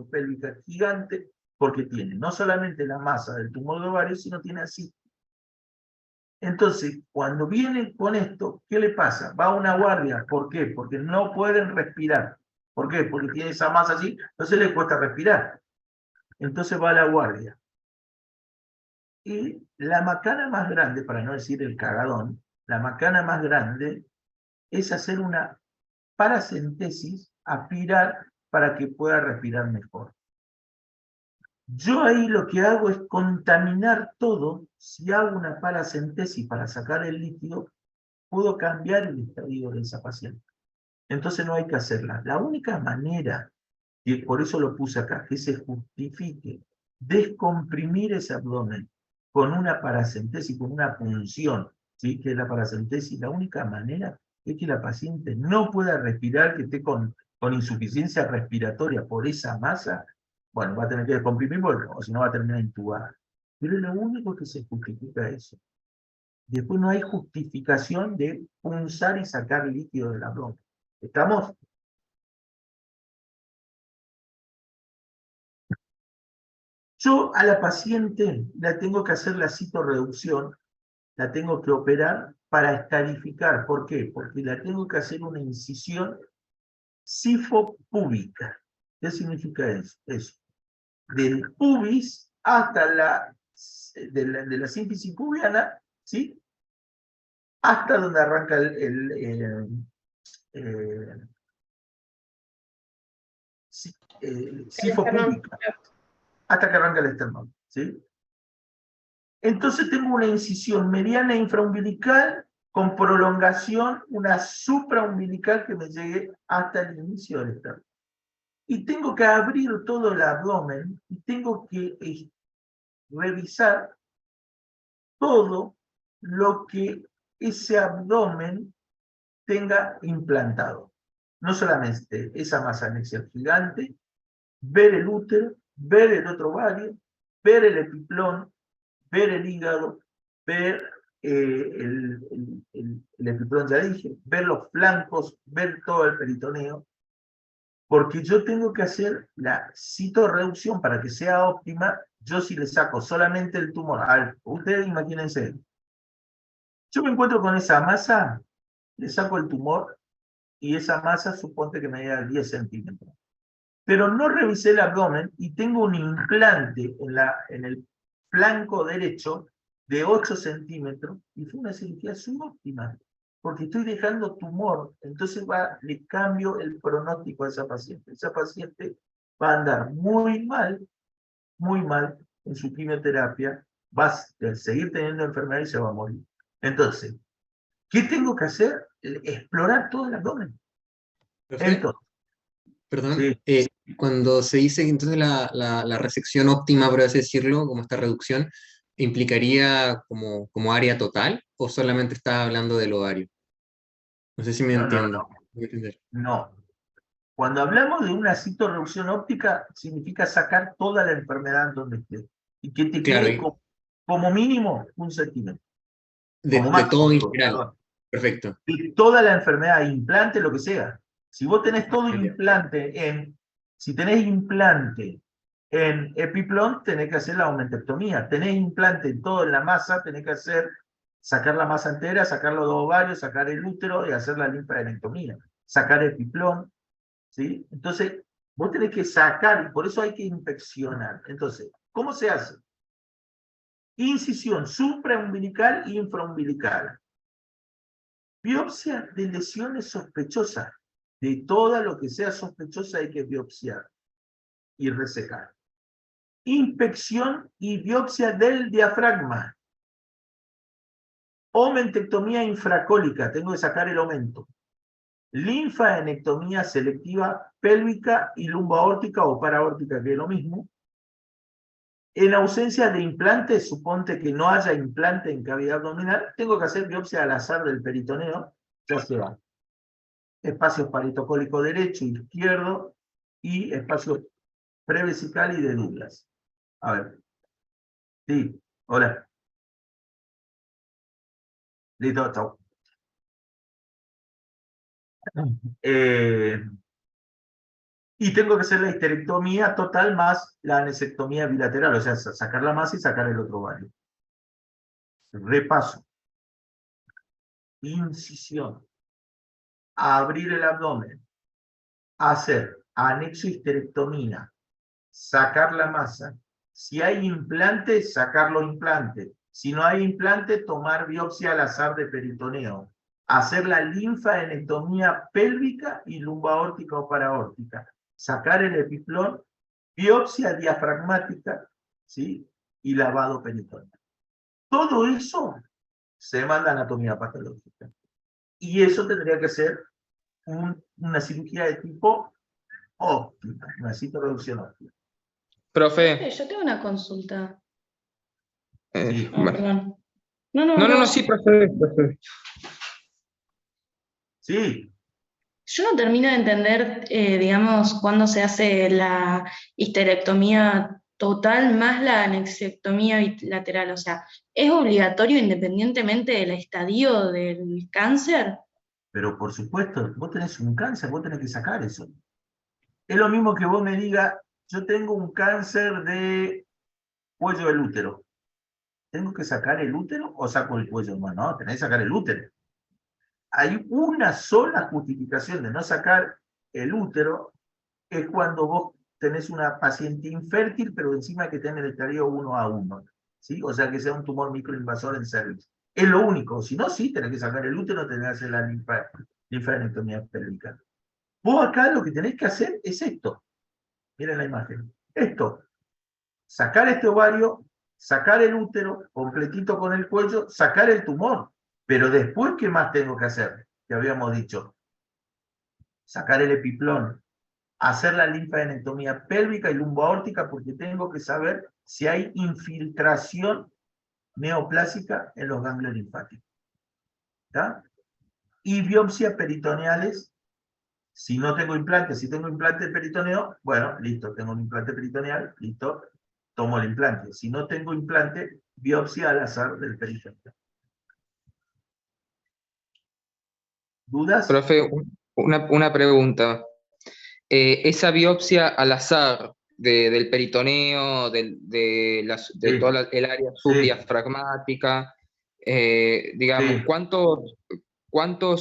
pélvica gigante, porque tienen no solamente la masa del tumor de ovario, sino tiene así. Entonces, cuando vienen con esto, ¿qué le pasa? Va a una guardia. ¿Por qué? Porque no pueden respirar. ¿Por qué? Porque tiene esa masa así, entonces les cuesta respirar. entonces va a la guardia. Y la macana más grande, para no decir el cagadón, la macana más grande es hacer una paracentesis, aspirar para que pueda respirar mejor. Yo ahí lo que hago es contaminar todo. Si hago una paracentesis para sacar el líquido, puedo cambiar el estadio de esa paciente. Entonces no hay que hacerla. La única manera, y por eso lo puse acá, que se justifique descomprimir ese abdomen con una paracentesis, con una punción, ¿sí? Que es la paracentesis, la única manera es que la paciente no pueda respirar, que esté con insuficiencia respiratoria por esa masa. Bueno, va a tener que descomprimir porque, o si no va a terminar intubada. Pero es lo único que se justifica eso. Después no hay justificación de punzar y sacar líquido del abdomen. ¿Estamos? Yo a la paciente la tengo que hacer la citorreducción, la tengo que operar para escarificar. ¿Por qué? Porque la tengo que hacer una incisión sifopúbica. ¿Qué significa eso? Del pubis hasta de la sínfisis pubiana, ¿sí? Hasta donde arranca sifopúbica, hasta que arranca el esternón, ¿sí? Entonces tengo una incisión mediana infraumbilical con prolongación, una supraumbilical que me llegue hasta el inicio del esternón. Y tengo que abrir todo el abdomen y tengo que revisar todo lo que ese abdomen tenga implantado. No solamente esa masa anexial gigante, ver el útero, ver el otro ovario, ver el epiplón, ver el hígado, ver el epiplón, ya dije, ver los flancos, ver todo el peritoneo, porque yo tengo que hacer la citorreducción para que sea óptima. Yo si le saco solamente el tumor, ustedes imagínense, yo me encuentro con esa masa, le saco el tumor y esa masa suponte que me da 10 centímetros. Pero no revisé el abdomen y tengo un implante en el flanco derecho de 8 centímetros y fue una cirugía subóptima, porque estoy dejando tumor, entonces le cambio el pronóstico a esa paciente. Esa paciente va a andar muy mal en su quimioterapia, va a seguir teniendo enfermedad y se va a morir. Entonces, ¿qué tengo que hacer? Explorar todo el abdomen. Entonces, Perdón, sí. cuando se dice que entonces la resección óptima, por así decirlo, como esta reducción, ¿implicaría como área total o solamente está hablando del ovario? No sé si me entiendo. No. Cuando hablamos de una citorreducción óptica, significa sacar toda la enfermedad donde esté. Y que te quede como mínimo 1 centímetro. De todo en general. Perdón. Perfecto. De toda la enfermedad, implante, lo que sea. Si vos tenés todo implante si tenés implante en epiplón, tenés que hacer la aumentectomía. Tenés implante en toda la masa, tenés que sacar la masa entera, sacar los 2 ovarios, sacar el útero y hacer la linfadenectomía. Sacar epiplón, ¿sí? Entonces, vos tenés que sacar, y por eso hay que inspeccionar. Entonces, ¿cómo se hace? Incisión supraumbilical e infraumbilical. Biopsia de lesiones sospechosas. De todo lo que sea sospechosa hay que biopsiar y resecar. Inspección y biopsia del diafragma. Omentectomía infracólica, tengo que sacar el aumento. Linfadenectomía selectiva pélvica y lumboaórtica o paraórtica, que es lo mismo. En ausencia de implantes, suponte que no haya implante en cavidad abdominal, tengo que hacer biopsia al azar del peritoneo, ya sea espacios paritocólico derecho, izquierdo y espacio prevesical y de Douglas. A ver. Sí, hola. Listo, chao. Y tengo que hacer la histerectomía total más la anesectomía bilateral, o sea, sacar la masa y sacar el otro ovario. Repaso. Incisión. Abrir el abdomen. Hacer anexo histerectomía sacar la masa. Si hay implantes, sacar los implantes. Si no hay implante, tomar biopsia al azar de peritoneo. Hacer la linfadenectomía pélvica y lumbaórtica o paraórtica. Sacar el epiplón, biopsia diafragmática, ¿sí? Y lavado peritoneal. Todo eso se manda a anatomía patológica. Y eso tendría que ser una cirugía de tipo óptica, una citorreducción óptica. Profe, Yo tengo una consulta. Sí. bueno. Perdón. No, sí, profe. Sí, Yo no termino de entender, digamos, cuándo se hace la histerectomía total más la anexectomía bilateral. O sea, ¿es obligatorio independientemente del estadio del cáncer? pero por supuesto, vos tenés un cáncer, vos tenés que sacar eso. Es lo mismo que vos me digas, yo tengo un cáncer de cuello del útero. ¿Tengo que sacar el útero o saco el cuello? No, tenés que sacar el útero. Hay una sola justificación de no sacar el útero, es cuando vos tenés una paciente infértil, pero encima que tiene el estadio 1A1, ¿sí? O sea, que sea un tumor microinvasor en cervix. Es lo único. Si no, sí, tenés que sacar el útero, tenés que hacer la linfadenectomía pélvica. Vos acá lo que tenés que hacer es esto. Miren la imagen. Esto. Sacar este ovario, sacar el útero, completito con el cuello, sacar el tumor. Pero después, ¿qué más tengo que hacer? Que habíamos dicho. Sacar el epiplón, hacer la linfadenectomía pélvica y lumboaórtica, porque tengo que saber si hay infiltración neoplásica en los ganglios linfáticos. ¿Está? Y biopsias peritoneales, si no tengo implante, si tengo implante peritoneo, bueno, listo, tengo un implante peritoneal, listo, tomo el implante. Si no tengo implante, biopsia al azar del peritoneo. ¿Dudas? Profe, una pregunta. Esa biopsia al azar del peritoneo, de Sí. toda el área subdiafragmática, digamos, Sí. ¿cuántos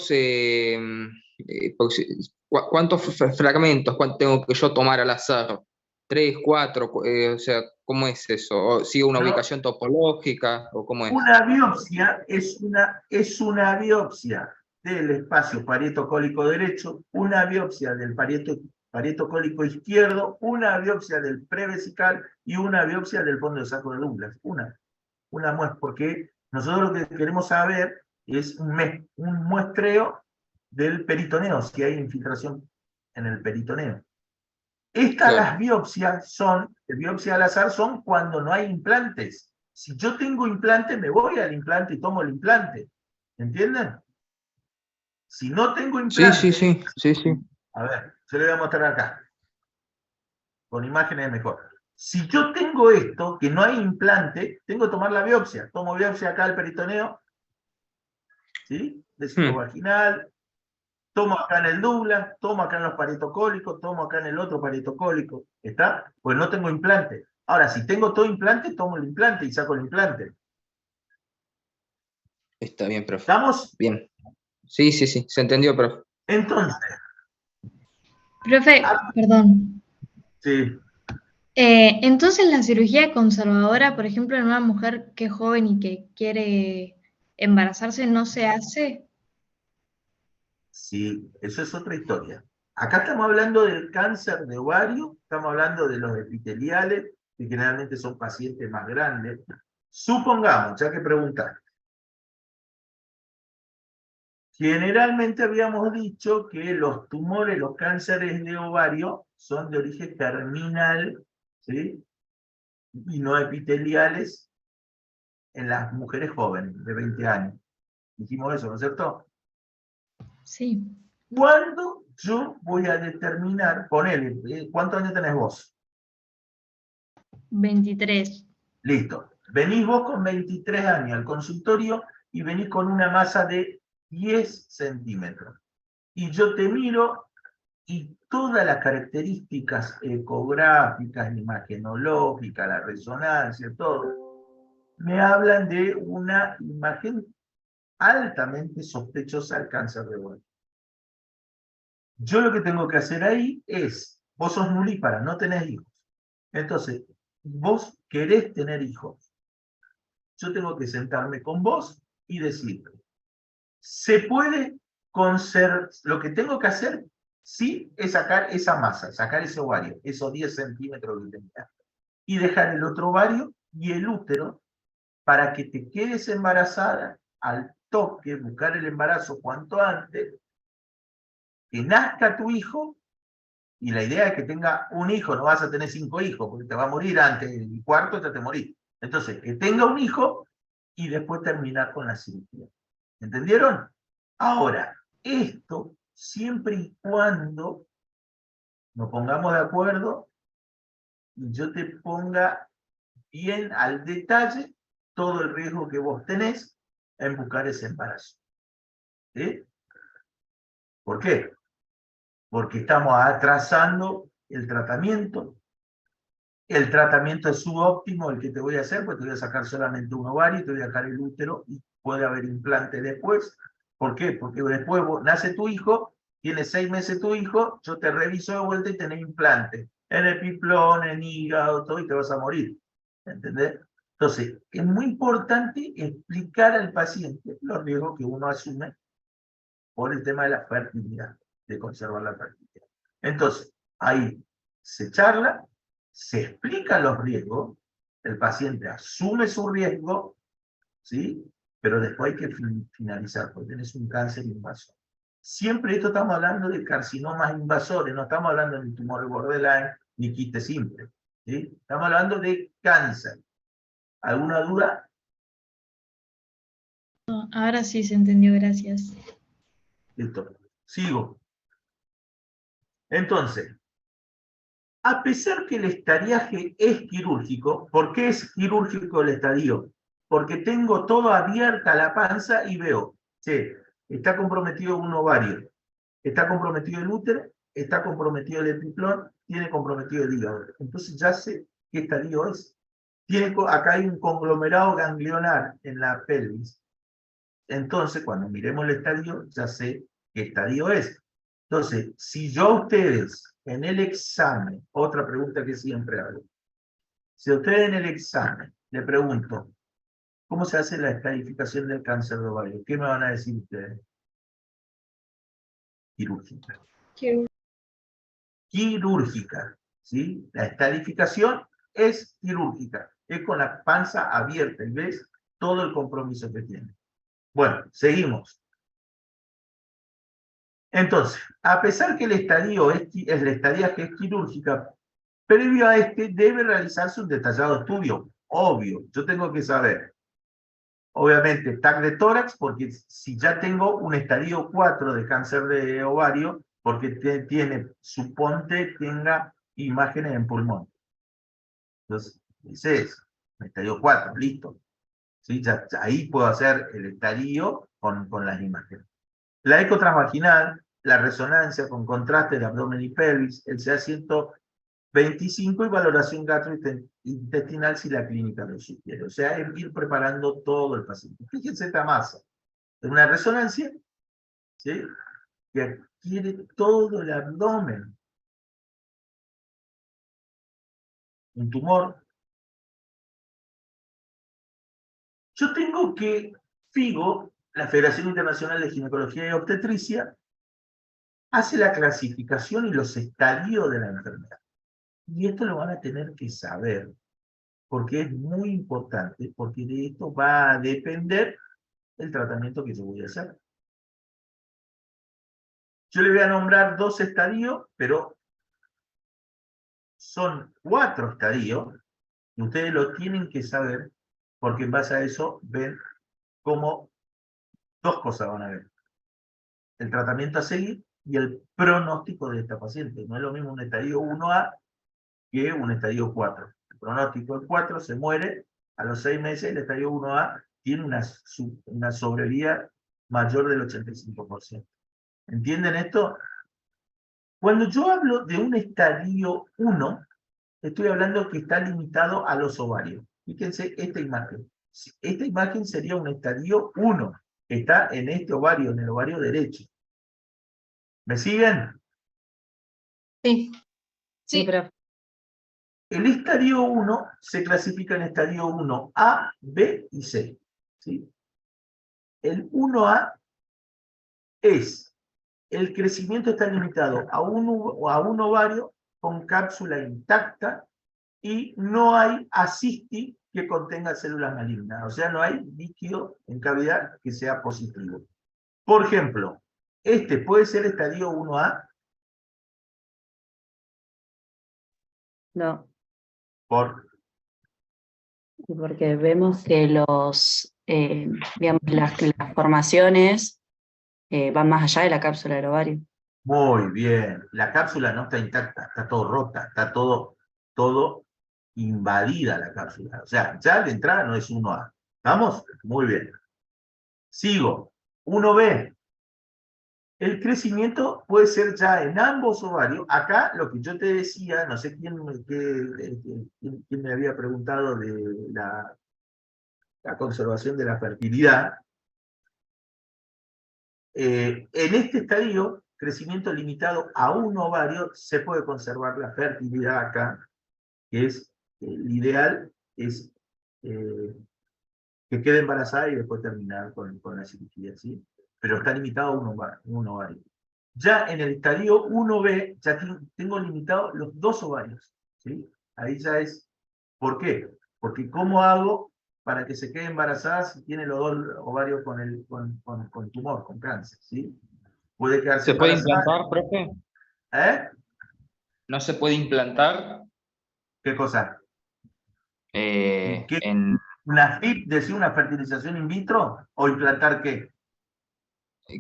fragmentos tengo que yo tomar al azar? ¿3, 4? O sea, ¿cómo es eso? ¿O sigue una ubicación topológica? ¿O cómo es? Una biopsia es una biopsia del espacio parietocólico derecho, una biopsia del parietocólico izquierdo, una biopsia del prevesical y una biopsia del fondo de saco de Douglas. Una muestra, porque nosotros lo que queremos saber es un muestreo del peritoneo, si hay infiltración en el peritoneo. Las biopsias biopsia al azar son cuando no hay implantes. Si yo tengo implante, me voy al implante y tomo el implante. ¿Entienden? Si no tengo implante... Sí. A ver, se lo voy a mostrar acá. Con imágenes mejor. Si yo tengo esto, que no hay implante, tengo que tomar la biopsia. Tomo biopsia acá del peritoneo, ¿sí? Vesico vaginal, tomo acá en el Douglas, tomo acá en los parietocólicos, tomo acá en el otro parietocólico. ¿Está? Pues no tengo implante. Ahora, si tengo todo implante, tomo el implante y saco el implante. Está bien, profe. ¿Estamos? Bien. Sí, se entendió, profe. Entonces. Profe, perdón. Sí. Entonces la cirugía conservadora, por ejemplo, en una mujer que es joven y que quiere embarazarse, ¿no se hace? Sí, eso es otra historia. Acá estamos hablando del cáncer de ovario, estamos hablando de los epiteliales, que generalmente son pacientes más grandes. Supongamos, ya que preguntaste. Generalmente habíamos dicho que los tumores, los cánceres de ovario, son de origen terminal, ¿sí? Y no epiteliales en las mujeres jóvenes, de 20 años. Dijimos eso, ¿no es cierto? Sí. ¿Cuándo yo voy a determinar, ponele, cuántos años tenés vos? 23. Listo. Venís vos con 23 años al consultorio y venís con una masa de 10 centímetros. Y yo te miro y todas las características ecográficas, imagenológicas, la resonancia, todo, me hablan de una imagen altamente sospechosa del cáncer de ovario. Yo lo que tengo que hacer ahí es, vos sos nulípara, no tenés hijos. Entonces, vos querés tener hijos. Yo tengo que sentarme con vos y decirte, ¿se puede conservar? Lo que tengo que hacer, sí, es sacar esa masa, sacar ese ovario, esos 10 centímetros que tenía, y dejar el otro ovario y el útero para que te quedes embarazada al toque, buscar el embarazo cuanto antes, que nazca tu hijo, y la idea es que tenga un hijo, no vas a tener 5 hijos, porque te va a morir antes, el cuarto ya te morís. Entonces, que tenga un hijo y después terminar con la cirugía. ¿Entendieron? Ahora, esto siempre y cuando nos pongamos de acuerdo y yo te ponga bien al detalle todo el riesgo que vos tenés en buscar ese embarazo. ¿Sí? ¿Por qué? Porque estamos atrasando el tratamiento. El tratamiento es subóptimo, el que te voy a hacer, pues te voy a sacar solamente un ovario, te voy a dejar el útero y puede haber implante después. ¿Por qué? Porque después nace tu hijo, tiene 6 meses tu hijo, yo te reviso de vuelta y tenés implante. En el piplón, en hígado, todo, y te vas a morir. ¿Entendés? Entonces, es muy importante explicar al paciente los riesgos que uno asume por el tema de la fertilidad, de conservar la fertilidad. Entonces, ahí se charla, se explican los riesgos, el paciente asume su riesgo, ¿sí? Pero después hay que finalizar, porque tenés un cáncer invasor. Siempre esto estamos hablando de carcinomas invasores, no estamos hablando de tumor borderline ni quiste simple, ¿sí? Estamos hablando de cáncer. ¿Alguna duda? No, ahora sí se entendió, gracias. Listo. Sigo. Entonces, a pesar que el estadiaje es quirúrgico, ¿por qué es quirúrgico el estadio? Porque tengo todo abierta la panza y veo, che, está comprometido un ovario, está comprometido el útero, está comprometido el epiplón, tiene comprometido el hígado. Entonces ya sé qué estadio es. Acá hay un conglomerado ganglionar en la pelvis. Entonces, cuando miremos el estadio, ya sé qué estadio es. Entonces, si yo a ustedes en el examen, otra pregunta que siempre hago, si a ustedes en el examen le pregunto, ¿cómo se hace la estadificación del cáncer de ovario? ¿Qué me van a decir ustedes? Quirúrgica. Quirúrgica, ¿sí? La estadificación es quirúrgica, es con la panza abierta y ves todo el compromiso que tiene. Bueno, seguimos. Entonces, a pesar que el estadio es la estadiaje es quirúrgica, previo a este debe realizarse un detallado estudio. Obvio, yo tengo que saber, obviamente, TAC de tórax, porque si ya tengo un estadio 4 de cáncer de ovario, porque suponte tenga imágenes en pulmón. Entonces, ese es, estadio 4, listo. ¿Sí? Ya ahí puedo hacer el estadio con las imágenes. La eco transvaginal, la resonancia con contraste de abdomen y pelvis, el CA-125 y valoración gastrointestinal si la clínica lo sugiere. O sea, es ir preparando todo el paciente. Fíjense esta masa. Es una resonancia, ¿sí? Que adquiere todo el abdomen. Un tumor. Yo tengo que FIGO, la Federación Internacional de Ginecología y Obstetricia, hace la clasificación y los estadios de la enfermedad. Y esto lo van a tener que saber, porque es muy importante, porque de esto va a depender el tratamiento que yo voy a hacer. Yo le voy a nombrar 2 estadios, pero son 4 estadios, y ustedes lo tienen que saber, porque en base a eso ven cómo 2 cosas van a ver. El tratamiento a seguir y el pronóstico de esta paciente. No es lo mismo un estadio 1A que un estadio 4. El pronóstico del 4 se muere a los 6 meses, el estadio 1A tiene una sobrevida mayor del 85%. ¿Entienden esto? Cuando yo hablo de un estadio 1, estoy hablando que está limitado a los ovarios. Fíjense esta imagen. Esta imagen sería un estadio 1. Está en este ovario, en el ovario derecho. ¿Me siguen? Sí. Sí, profe. El estadio 1 se clasifica en estadio 1A, B y C. ¿Sí? El 1A es, el crecimiento está limitado a un ovario con cápsula intacta y no hay asisti que contenga células malignas. O sea, no hay líquido en cavidad que sea positivo. Por ejemplo, este puede ser estadio 1A. No, Porque vemos que digamos, las formaciones van más allá de la cápsula del ovario. muy bien, la cápsula no está intacta, está todo rota, está todo invadida la cápsula. O sea, ya de entrada no es 1A. ¿Vamos? Muy bien. Sigo. 1B. El crecimiento puede ser ya en ambos ovarios. Acá lo que yo te decía, no sé quién me había preguntado de la conservación de la fertilidad. En este estadio, crecimiento limitado a un ovario, se puede conservar la fertilidad acá, que es el ideal, es que quede embarazada y después terminar con la cirugía, ¿sí? Pero está limitado a un ovario. Ya en el estadio 1B, ya tengo limitado los 2 ovarios, ¿sí? Ahí ya es, ¿por qué? Porque ¿cómo hago para que se quede embarazada si tiene los 2 ovarios con tumor, con cáncer, ¿sí? Puede quedarse ¿Se puede embarazada. implantar, profe? ¿Eh? ¿No se puede implantar? ¿Qué cosa? ¿Qué? En... ¿Una FIP, decir una fertilización in vitro? ¿O implantar qué?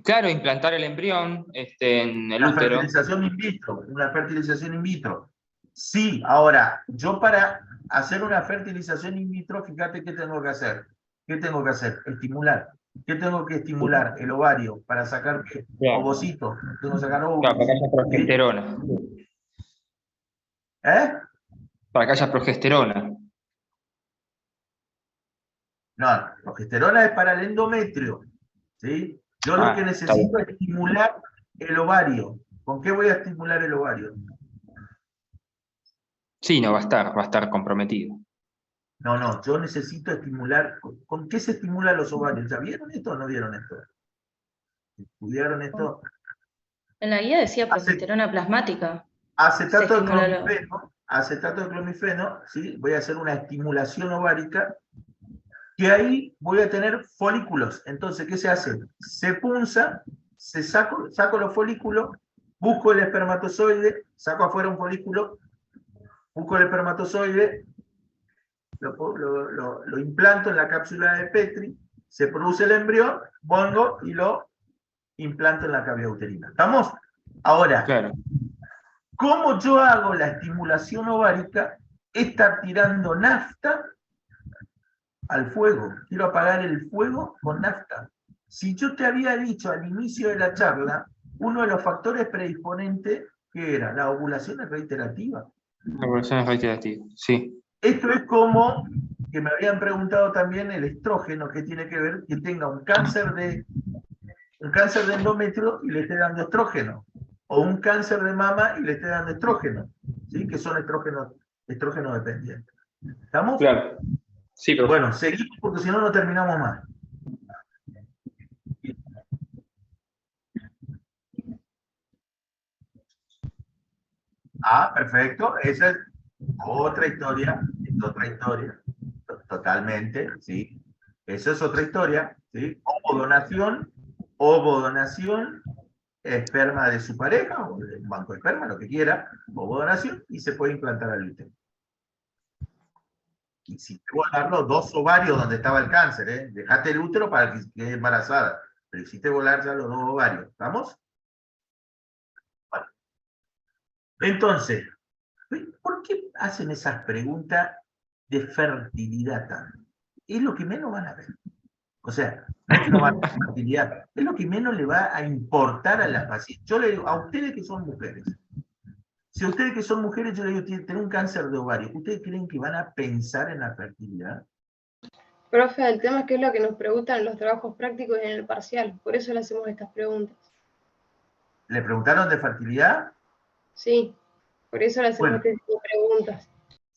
Claro, implantar el embrión en el Una útero. fertilización in vitro, una fertilización in vitro. Sí, ahora, yo para hacer una fertilización in vitro, fíjate qué tengo que hacer. ¿Qué tengo que hacer? Estimular. ¿Qué tengo que estimular? El ovario, para sacar ovocitos. Tengo que sacar óvulos. Claro, para que haya progesterona. ¿Eh? Para que haya progesterona. No, progesterona es para el endometrio. ¿Sí? Yo lo que necesito es estimular el ovario. ¿Con qué voy a estimular el ovario? Sí, no, va a estar comprometido. No, yo necesito estimular. ¿Con qué se estimulan los ovarios? ¿Ya vieron esto o no vieron esto? ¿Estudiaron esto? En la guía decía progesterona plasmática. Acetato de clomifeno, ¿sí? Voy a hacer una estimulación ovárica, que ahí voy a tener folículos. Entonces, ¿qué se hace? Se punza, saco los folículos, busco el espermatozoide, saco afuera un folículo, busco el espermatozoide, lo implanto en la cápsula de Petri, se produce el embrión, pongo y lo implanto en la cavidad uterina. ¿Estamos? Ahora, claro. ¿Cómo yo hago la estimulación ovárica? Estar tirando nafta al fuego. Quiero apagar el fuego con nafta. Si yo te había dicho al inicio de la charla, uno de los factores predisponentes, que era la ovulación es reiterativa. La ovulación es reiterativa, sí. Esto es como que me habían preguntado también el estrógeno, que tiene que ver que tenga un cáncer de endometrio y le esté dando estrógeno, o un cáncer de mama y le esté dando estrógeno, ¿sí? Que son estrógeno dependientes. ¿Estamos? Claro. Sí, pero... Bueno, seguimos porque si no, no terminamos más. Ah, perfecto. Esa es otra historia. Totalmente, ¿sí? Esa es otra historia, ¿sí? Ovodonación, esperma de su pareja, o de un banco de esperma, lo que quiera, ovodonación, y se puede implantar al útero. Y si te volar los 2 ovarios donde estaba el cáncer, ¿eh? Dejate el útero para que quede embarazada, pero hiciste volar ya los 2 ovarios. ¿Estamos? Bueno. Entonces, ¿por qué hacen esas preguntas de fertilidad tanto? Es lo que menos van a ver. O sea, no es que no van a ver fertilidad, es lo que menos le va a importar a las pacientes. Yo le digo, a ustedes que son mujeres, si ustedes que son mujeres, yo le digo, tienen un cáncer de ovario, ¿ustedes creen que van a pensar en la fertilidad? Profe, el tema es que es lo que nos preguntan en los trabajos prácticos y en el parcial, por eso le hacemos estas preguntas. ¿Le preguntaron de fertilidad? Sí, por eso le hacemos este tipo de preguntas.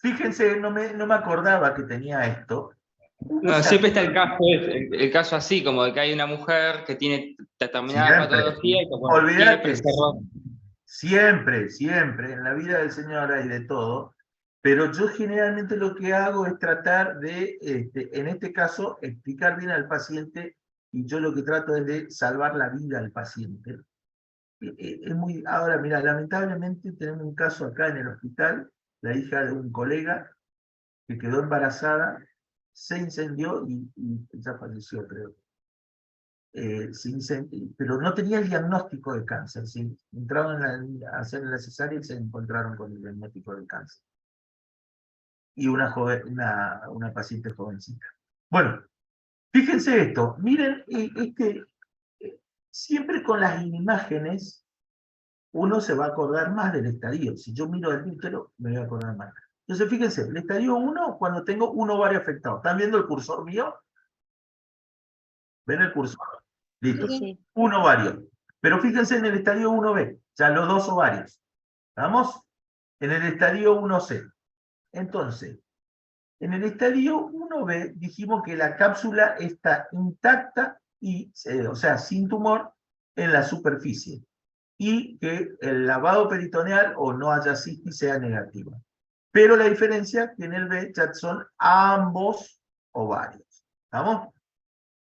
Fíjense, no me acordaba que tenía esto. No, siempre está el caso así, como de que hay una mujer que tiene determinada Siempre. patología y que bueno, quiere Olvídate, preservar. siempre, en la vida del Señor hay de todo, pero yo generalmente lo que hago es tratar de, en este caso, explicar bien al paciente, y yo lo que trato es de salvar la vida al paciente. Ahora, mira, lamentablemente tenemos un caso acá en el hospital, la hija de un colega que quedó embarazada, se incendió y ya falleció, creo. Pero no tenía el diagnóstico de cáncer. Si entraron a hacer la cesárea y se encontraron con el diagnóstico del cáncer. Y una paciente jovencita. Bueno, fíjense esto. Miren, siempre con las imágenes uno se va a acordar más del estadio. Si yo miro el útero, me voy a acordar más. Entonces, fíjense, el estadio 1, cuando tengo un ovario afectado. ¿Están viendo el cursor mío? ¿Ven el cursor? Listo. Sí. Un ovario. Pero fíjense en el estadio 1B, ya los dos ovarios. ¿Vamos? En el estadio 1C. Entonces, en el estadio 1B dijimos que la cápsula está intacta, o sea, sin tumor en la superficie. Y que el lavado peritoneal o no haya cistis sea negativa. Pero la diferencia es que en el B ya son ambos ovarios. ¿Vamos?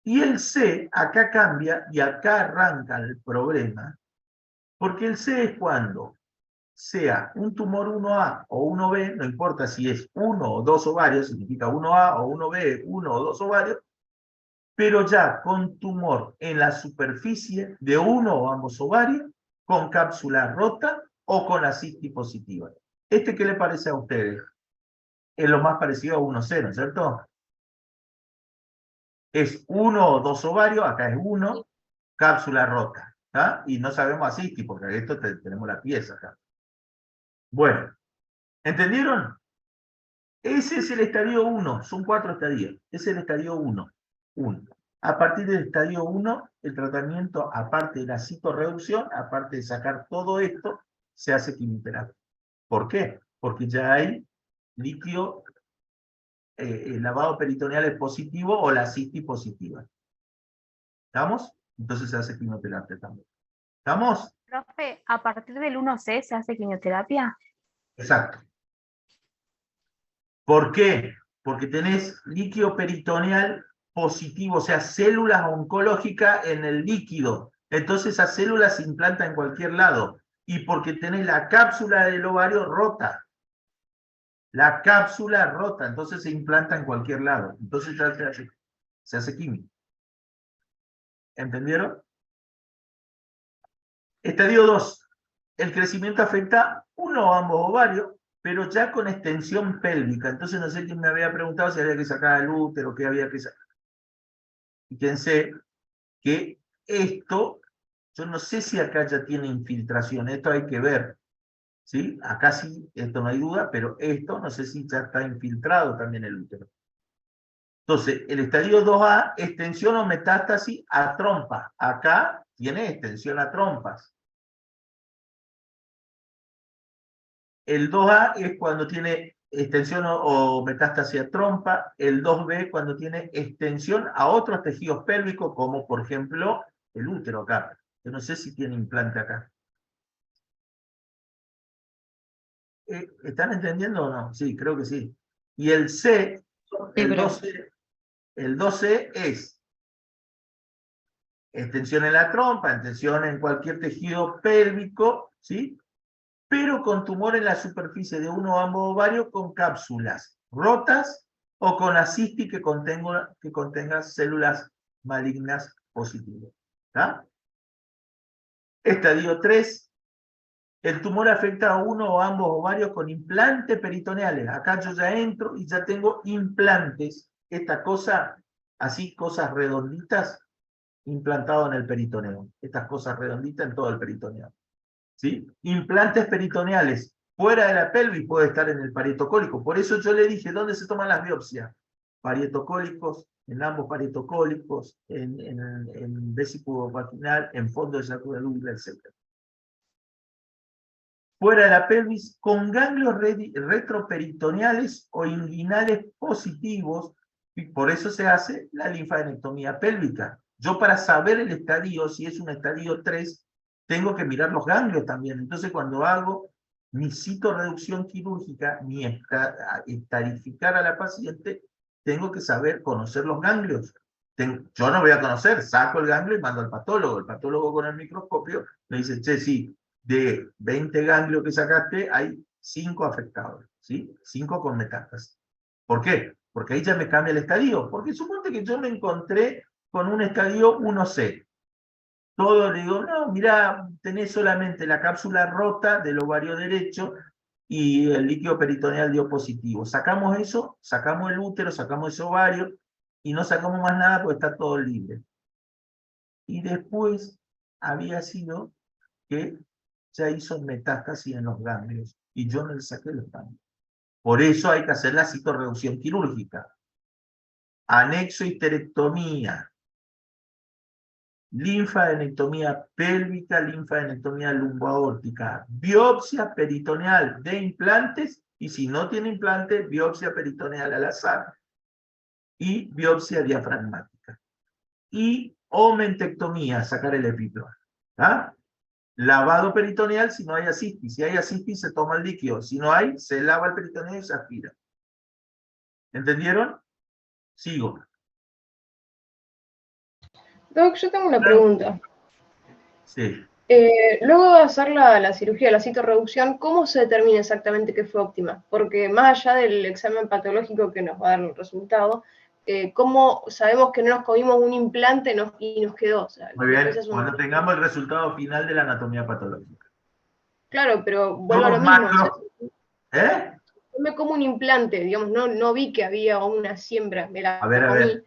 Y el C acá cambia y acá arranca el problema, porque el C es cuando sea un tumor 1A o 1B, no importa si es 1 o 2 ovarios, significa 1A o 1B, 1 o 2 ovarios, pero ya con tumor en la superficie de uno o ambos ovarios, con cápsula rota o con la cistis positiva. ¿Qué le parece a ustedes? Es lo más parecido a 1C, ¿no es cierto? Es 1 o 2 ovarios, acá es 1, cápsula rota. ¿Ah? Y no sabemos a cistis, porque esto tenemos la pieza acá. Bueno, ¿entendieron? Ese es el estadio 1, son 4 estadios. Es el estadio 1. A partir del estadio 1, el tratamiento, aparte de la citorreducción, aparte de sacar todo esto, se hace quimioterapia. ¿Por qué? Porque ya hay líquido, el lavado peritoneal es positivo o la cistis positiva. ¿Estamos? Entonces se hace quimioterapia también. ¿Estamos? Profe, ¿a partir del 1C se hace quimioterapia? Exacto. ¿Por qué? Porque tenés líquido peritoneal positivo, o sea, células oncológicas en el líquido. Entonces esas células se implantan en cualquier lado. Y porque tenés la cápsula del ovario rota. La cápsula rota, entonces se implanta en cualquier lado. Entonces ya se hace quimio. ¿Entendieron? Estadio 2. El crecimiento afecta uno o ambos ovarios, pero ya con extensión pélvica. Entonces no sé quién me había preguntado si había que sacar el útero, qué había que sacar. Fíjense que esto, yo no sé si acá ya tiene infiltración, esto hay que ver. ¿Sí? Acá sí, esto no hay duda, pero esto no sé si ya está infiltrado también el útero. Entonces, el estadio 2A, extensión o metástasis a trompa. Acá tiene extensión a trompas. El 2A es cuando tiene extensión o metástasis a trompa. El 2B cuando tiene extensión a otros tejidos pélvicos, como por ejemplo el útero acá. Yo no sé si tiene implante acá. ¿Están entendiendo o no? Sí, creo que sí. Y el C, el 12 es extensión en la trompa, extensión en cualquier tejido pélvico, ¿sí? Pero con tumor en la superficie de uno o ambos ovarios con cápsulas rotas o con ascitis que contenga células malignas positivas. ¿Está? Estadio 3. El tumor afecta a uno o ambos ovarios con implantes peritoneales. Acá yo ya entro y ya tengo implantes. Esta cosa, así, cosas redonditas, implantado en el peritoneo. Estas cosas redonditas en todo el peritoneo. ¿Sí? Implantes peritoneales. Fuera de la pelvis puede estar en el parietocólico. Por eso yo le dije, ¿dónde se toman las biopsias? Parietocólicos, en ambos parietocólicos, en vesículo vaginal, en fondo de sacudadura, etc. fuera de la pelvis, con ganglios retroperitoneales o inguinales positivos, y por eso se hace la linfadenectomía pélvica. Yo para saber el estadio, si es un estadio 3, tengo que mirar los ganglios también. Entonces cuando hago mi citorreducción quirúrgica, mi estarificar a la paciente, tengo que saber conocer los ganglios. Yo no voy a conocer, saco el ganglio y mando al patólogo. El patólogo con el microscopio me dice, che, sí, de 20 ganglios que sacaste, hay 5 afectados, ¿sí? 5 con metástasis. ¿Por qué? Porque ahí ya me cambia el estadio. Porque suponte que yo me encontré con un estadio 1C. Todo le digo, no, mirá, tenés solamente la cápsula rota del ovario derecho y el líquido peritoneal dio positivo. Sacamos eso, sacamos el útero, sacamos ese ovario y no sacamos más nada porque está todo libre. Y después había sido que ya hizo metástasis en los ganglios y yo no le saqué los ganglios. Por eso hay que hacer la citorreducción quirúrgica. Anexo histerectomía, linfadenectomía pélvica, linfadenectomía lumboaórtica, biopsia peritoneal de implantes, y si no tiene implante, biopsia peritoneal al azar, y biopsia diafragmática. Y omentectomía, sacar el epiplón. ¿Ah? Lavado peritoneal si no hay ascitis. Si hay ascitis, se toma el líquido. Si no hay, se lava el peritoneo y se aspira. ¿Entendieron? Sigo. Doc, yo tengo una pregunta. Sí. Luego de hacer la cirugía, la citorreducción, ¿cómo se determina exactamente que fue óptima? Porque más allá del examen patológico que nos va a dar el resultado, ¿cómo sabemos que no nos comimos un implante y nos quedó? O sea, Muy bien, cuando tengamos el resultado final de la anatomía patológica. Claro, pero vuelvo a lo mismo. Macro... ¿Eh? Yo me como un implante, digamos, no vi que había una siembra. A ver.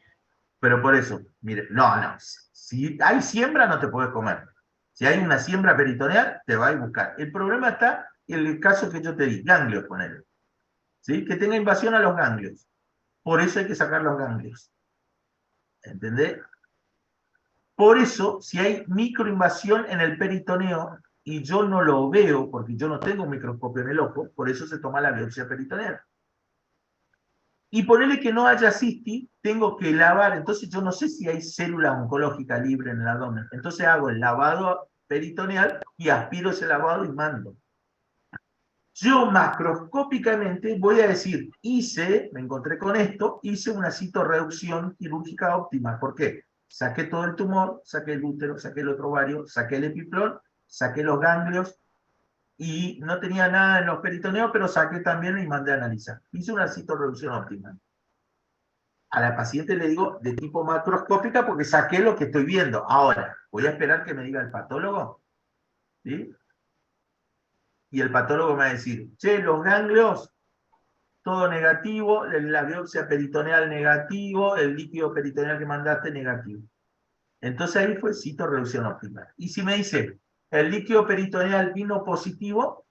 Pero por eso, mire, no. Si hay siembra, no te puedes comer. Si hay una siembra peritoneal, te va a buscar. El problema está en el caso que yo te di, ganglios, ponele. ¿Sí? Que tenga invasión a los ganglios. Por eso hay que sacar los ganglios. ¿Entendés? Por eso, si hay microinvasión en el peritoneo, y yo no lo veo, porque yo no tengo un microscopio en el ojo, por eso se toma la biopsia peritoneal. Y ponerle que no haya cisti, tengo que lavar, entonces yo no sé si hay célula oncológica libre en el abdomen. Entonces hago el lavado peritoneal y aspiro ese lavado y mando. Yo macroscópicamente voy a decir, me encontré con esto, hice una citorreducción quirúrgica óptima. ¿Por qué? Saqué todo el tumor, saqué el útero, saqué el otro ovario, saqué el epiplón, saqué los ganglios, y no tenía nada en los peritoneos, pero saqué también y mandé a analizar. Hice una citorreducción óptima. A la paciente le digo de tipo macroscópica porque saqué lo que estoy viendo. Ahora, voy a esperar que me diga el patólogo, ¿sí? Y el patólogo me va a decir, che, los ganglios, todo negativo, la biopsia peritoneal negativo, el líquido peritoneal que mandaste negativo. Entonces ahí fue citorreducción óptima. Y si me dice, el líquido peritoneal vino positivo,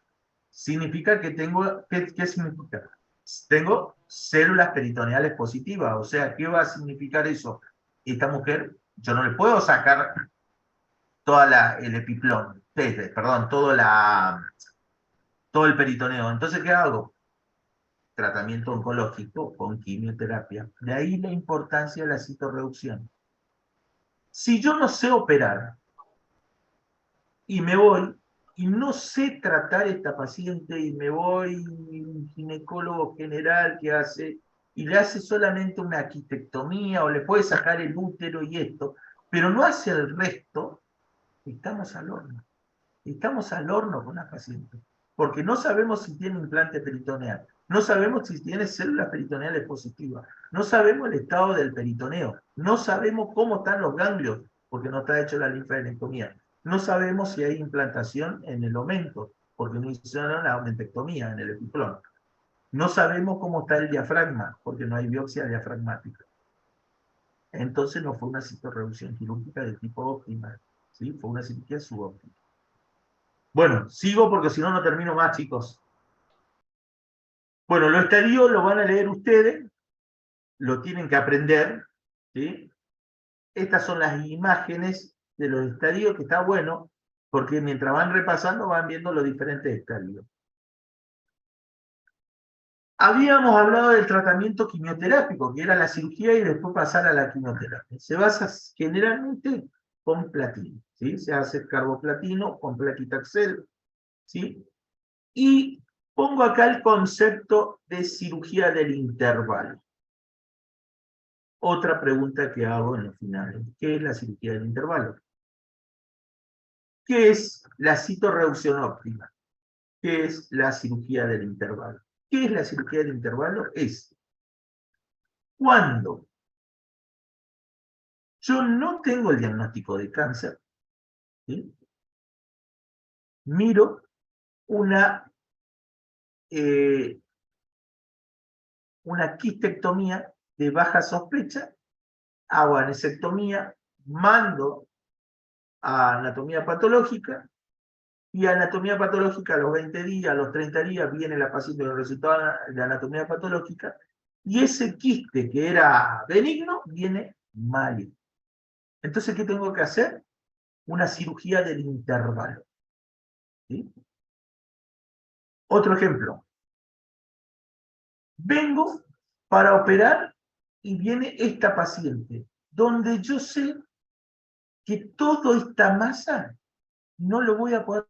significa que tengo, ¿qué significa? Tengo células peritoneales positivas, o sea, ¿qué va a significar eso? Esta mujer, yo no le puedo sacar toda el epiplón, perdón, todo el peritoneo. Entonces, ¿qué hago? Tratamiento oncológico con quimioterapia. De ahí la importancia de la citorreducción. Si yo no sé operar, y me voy, y no sé tratar a esta paciente, y me voy un ginecólogo general que hace, y le hace solamente una quistectomía, o le puede sacar el útero y esto, pero no hace el resto, estamos al horno. Estamos al horno con la paciente, porque no sabemos si tiene implante peritoneal, no sabemos si tiene células peritoneales positivas, no sabemos el estado del peritoneo, no sabemos cómo están los ganglios, porque no está hecho la linfadenectomía. No sabemos si hay implantación en el omento, porque no hicieron la omentectomía en el epiplón. No sabemos cómo está el diafragma, porque no hay biopsia diafragmática. Entonces no fue una citorreducción quirúrgica de tipo óptima, ¿sí? Fue una cirugía subóptima. Bueno, sigo porque si no, no termino más, chicos. Bueno, los estadios lo van a leer ustedes, lo tienen que aprender, ¿sí? Estas son las imágenes de los estadios, que está bueno. porque mientras van repasando van viendo los diferentes estadios. Habíamos hablado del tratamiento quimioterápico, que era la cirugía y después pasar a la quimioterapia. Se basa generalmente con platino, ¿sí? Se hace carboplatino con plaquitaxel, ¿sí? Y pongo acá el concepto de cirugía del intervalo. Otra pregunta que hago en los finales. ¿Qué es la cirugía del intervalo? ¿Qué es la citorreducción óptima? ¿Qué es la cirugía del intervalo? ¿Qué es la cirugía del intervalo? Es cuando yo no tengo el diagnóstico de cáncer, ¿sí? Miro una quistectomía de baja sospecha, hago anesectomía, mando a anatomía patológica, y anatomía patológica a los 20 días, a los 30 días, viene la paciente con el resultado de anatomía patológica, y ese quiste que era benigno, viene maligno. Entonces, ¿qué tengo que hacer? Una cirugía del intervalo. ¿Sí? Otro ejemplo. Vengo para operar y viene esta paciente, donde yo sé que toda esta masa no lo voy a poder.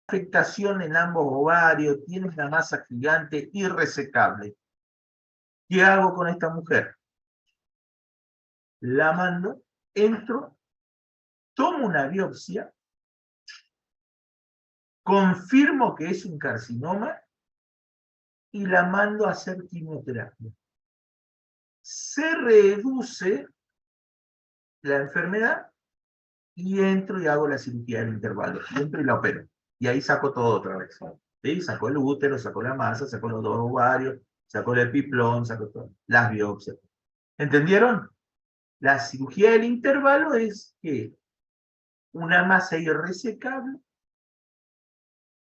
Afectación en ambos ovarios, tiene una masa gigante, irresecable. ¿Qué hago con esta mujer? La mando, entro, tomo una biopsia, confirmo que es un carcinoma y la mando a hacer quimioterapia. Se reduce la enfermedad y entro y hago la cirugía del intervalo. Entro y la opero. Y ahí saco todo otra vez. ¿Sí? Saco el útero, saco la masa, saco los dos ovarios, saco el epiplón, saco todo, las biopsias. ¿Entendieron? La cirugía del intervalo es que una masa irresecable,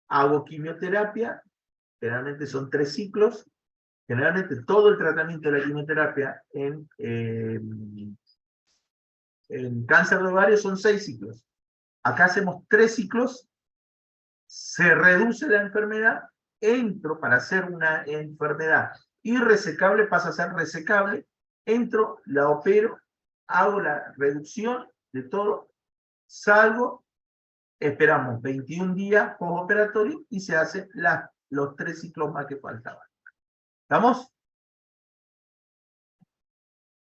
hago quimioterapia, generalmente son 3 ciclos, generalmente todo el tratamiento de la quimioterapia en cáncer de ovario son 6 ciclos. Acá hacemos 3 ciclos, se reduce la enfermedad, entro para hacer una enfermedad irresecable, pasa a ser resecable, entro, la opero, hago la reducción de todo, salgo, esperamos 21 días postoperatorio y se hacen los 3 ciclos más que faltaban. ¿Estamos?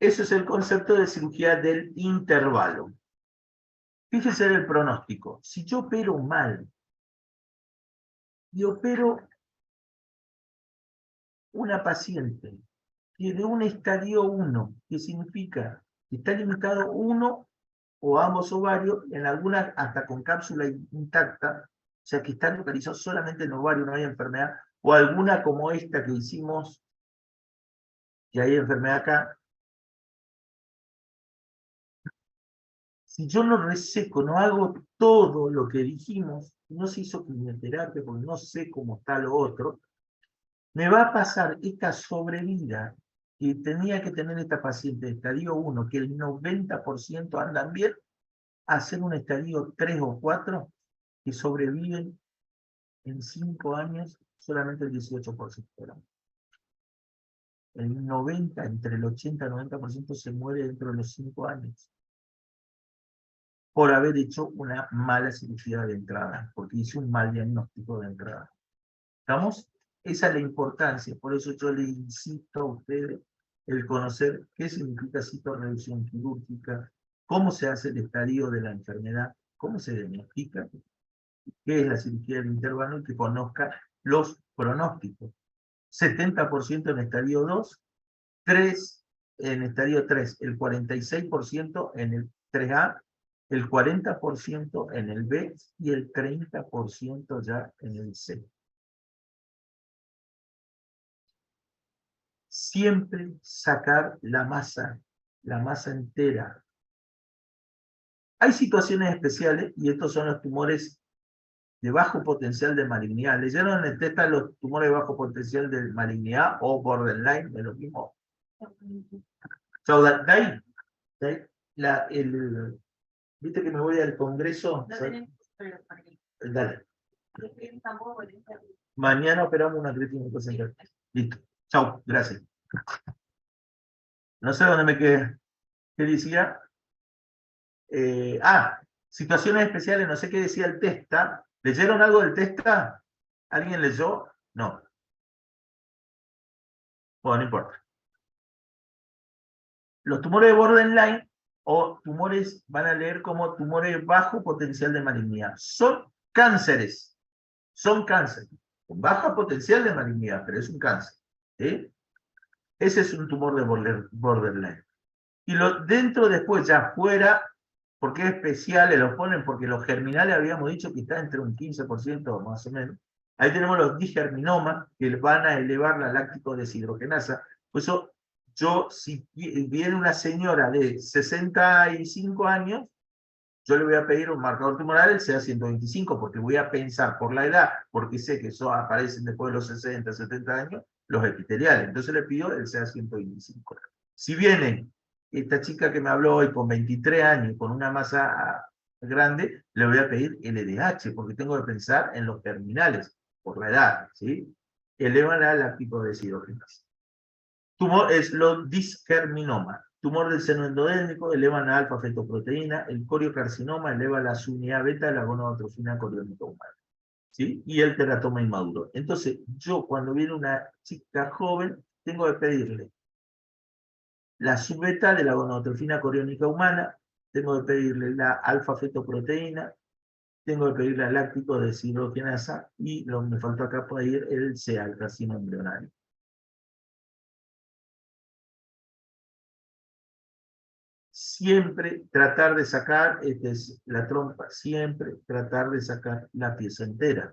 Eso es el concepto de cirugía del intervalo. Fíjense en el pronóstico. Si yo opero mal y opero una paciente que de un estadio 1, que significa que está limitado uno o ambos ovarios, en algunas hasta con cápsula intacta, o sea que está localizado solamente en el ovario, no hay enfermedad, o alguna como esta que hicimos, que hay enfermedad acá. Si yo no reseco, no hago todo lo que dijimos, no se hizo quimioterapia porque no sé cómo está lo otro, me va a pasar esta sobrevida que tenía que tener esta paciente de estadio 1, que el 90% andan bien, a hacer un estadio 3 o 4, que sobreviven en 5 años solamente el 18%. El 90, entre el 80 y el 90% se muere dentro de los 5 años. Por haber hecho una mala cirugía de entrada, porque hice un mal diagnóstico de entrada. ¿Estamos? Esa es la importancia, por eso yo les insisto a ustedes el conocer qué significa citorreducción quirúrgica, cómo se hace el estadio de la enfermedad, cómo se diagnostica, qué es la cirugía del intervalo y que conozca los pronósticos. 70% en estadio 2, 3 en estadio 3, el 46% en el 3A, el 40% en el B y el 30% ya en el C. Siempre sacar la masa entera. Hay situaciones especiales, y estos son los tumores de bajo potencial de malignidad. ¿Leyeron en el testa los tumores de bajo potencial de malignidad o borderline? De lo mismo. So, de ahí, ¿viste que me voy al congreso? Dale. Mañana operamos una creatina central. Listo. Chau, gracias. No sé dónde me quedé. ¿Qué decía? Situaciones especiales, no sé qué decía el testa. ¿Leyeron algo del testa? ¿Alguien leyó? No. Bueno, no importa. Los tumores de borderline o tumores, van a leer como tumores bajo potencial de malignidad. Son cánceres. Son cánceres. Con baja potencial de malignidad, pero es un cáncer. ¿Sí? Ese es un tumor de borderline. Y dentro después, ya fuera, porque es especial, los ponen porque los germinales habíamos dicho que está entre un 15% más o menos. Ahí tenemos los digerminomas, que van a elevar la láctico deshidrogenasa. Por eso, si viene una señora de 65 años, yo le voy a pedir un marcador tumoral, el CA125, porque voy a pensar por la edad, porque sé que eso aparecen después de los 60, 70 años, los epiteliales. Entonces le pido el CA125. Si viene esta chica que me habló hoy con 23 años, con una masa grande, le voy a pedir LDH, porque tengo que pensar en los terminales, por la edad, ¿sí? Elevan la láctico deshidrogenasa. Tumor es los disgerminoma. Tumor del seno endodérmico, elevan la alfa-fetoproteína. El coriocarcinoma eleva la unidad beta de la gonadotrofina coriónica humana. ¿Sí? Y el teratoma inmaduro. Entonces, yo cuando viene una chica joven, tengo que pedirle la subbeta de la gonadotrofina coriónica humana, tengo que pedirle la alfa-fetoproteína, tengo que pedirle la láctico deshidrogenasa, y lo que me faltó acá pedir el CA, el carcinoma embrionario. Siempre tratar de sacar, esta es la trompa, siempre tratar de sacar la pieza entera.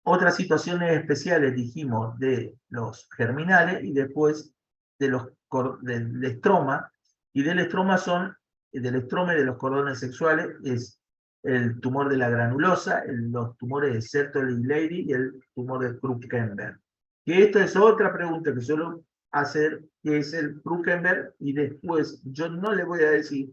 Otras situaciones especiales dijimos de los germinales y después del estroma, y del estroma del estroma y de los cordones sexuales es el tumor de la granulosa, los tumores de Sertoli-Leydig y el tumor de Krukenberg. Que esto es otra pregunta que suelo hacer, que es el Krukenberg, y después yo no le voy a decir,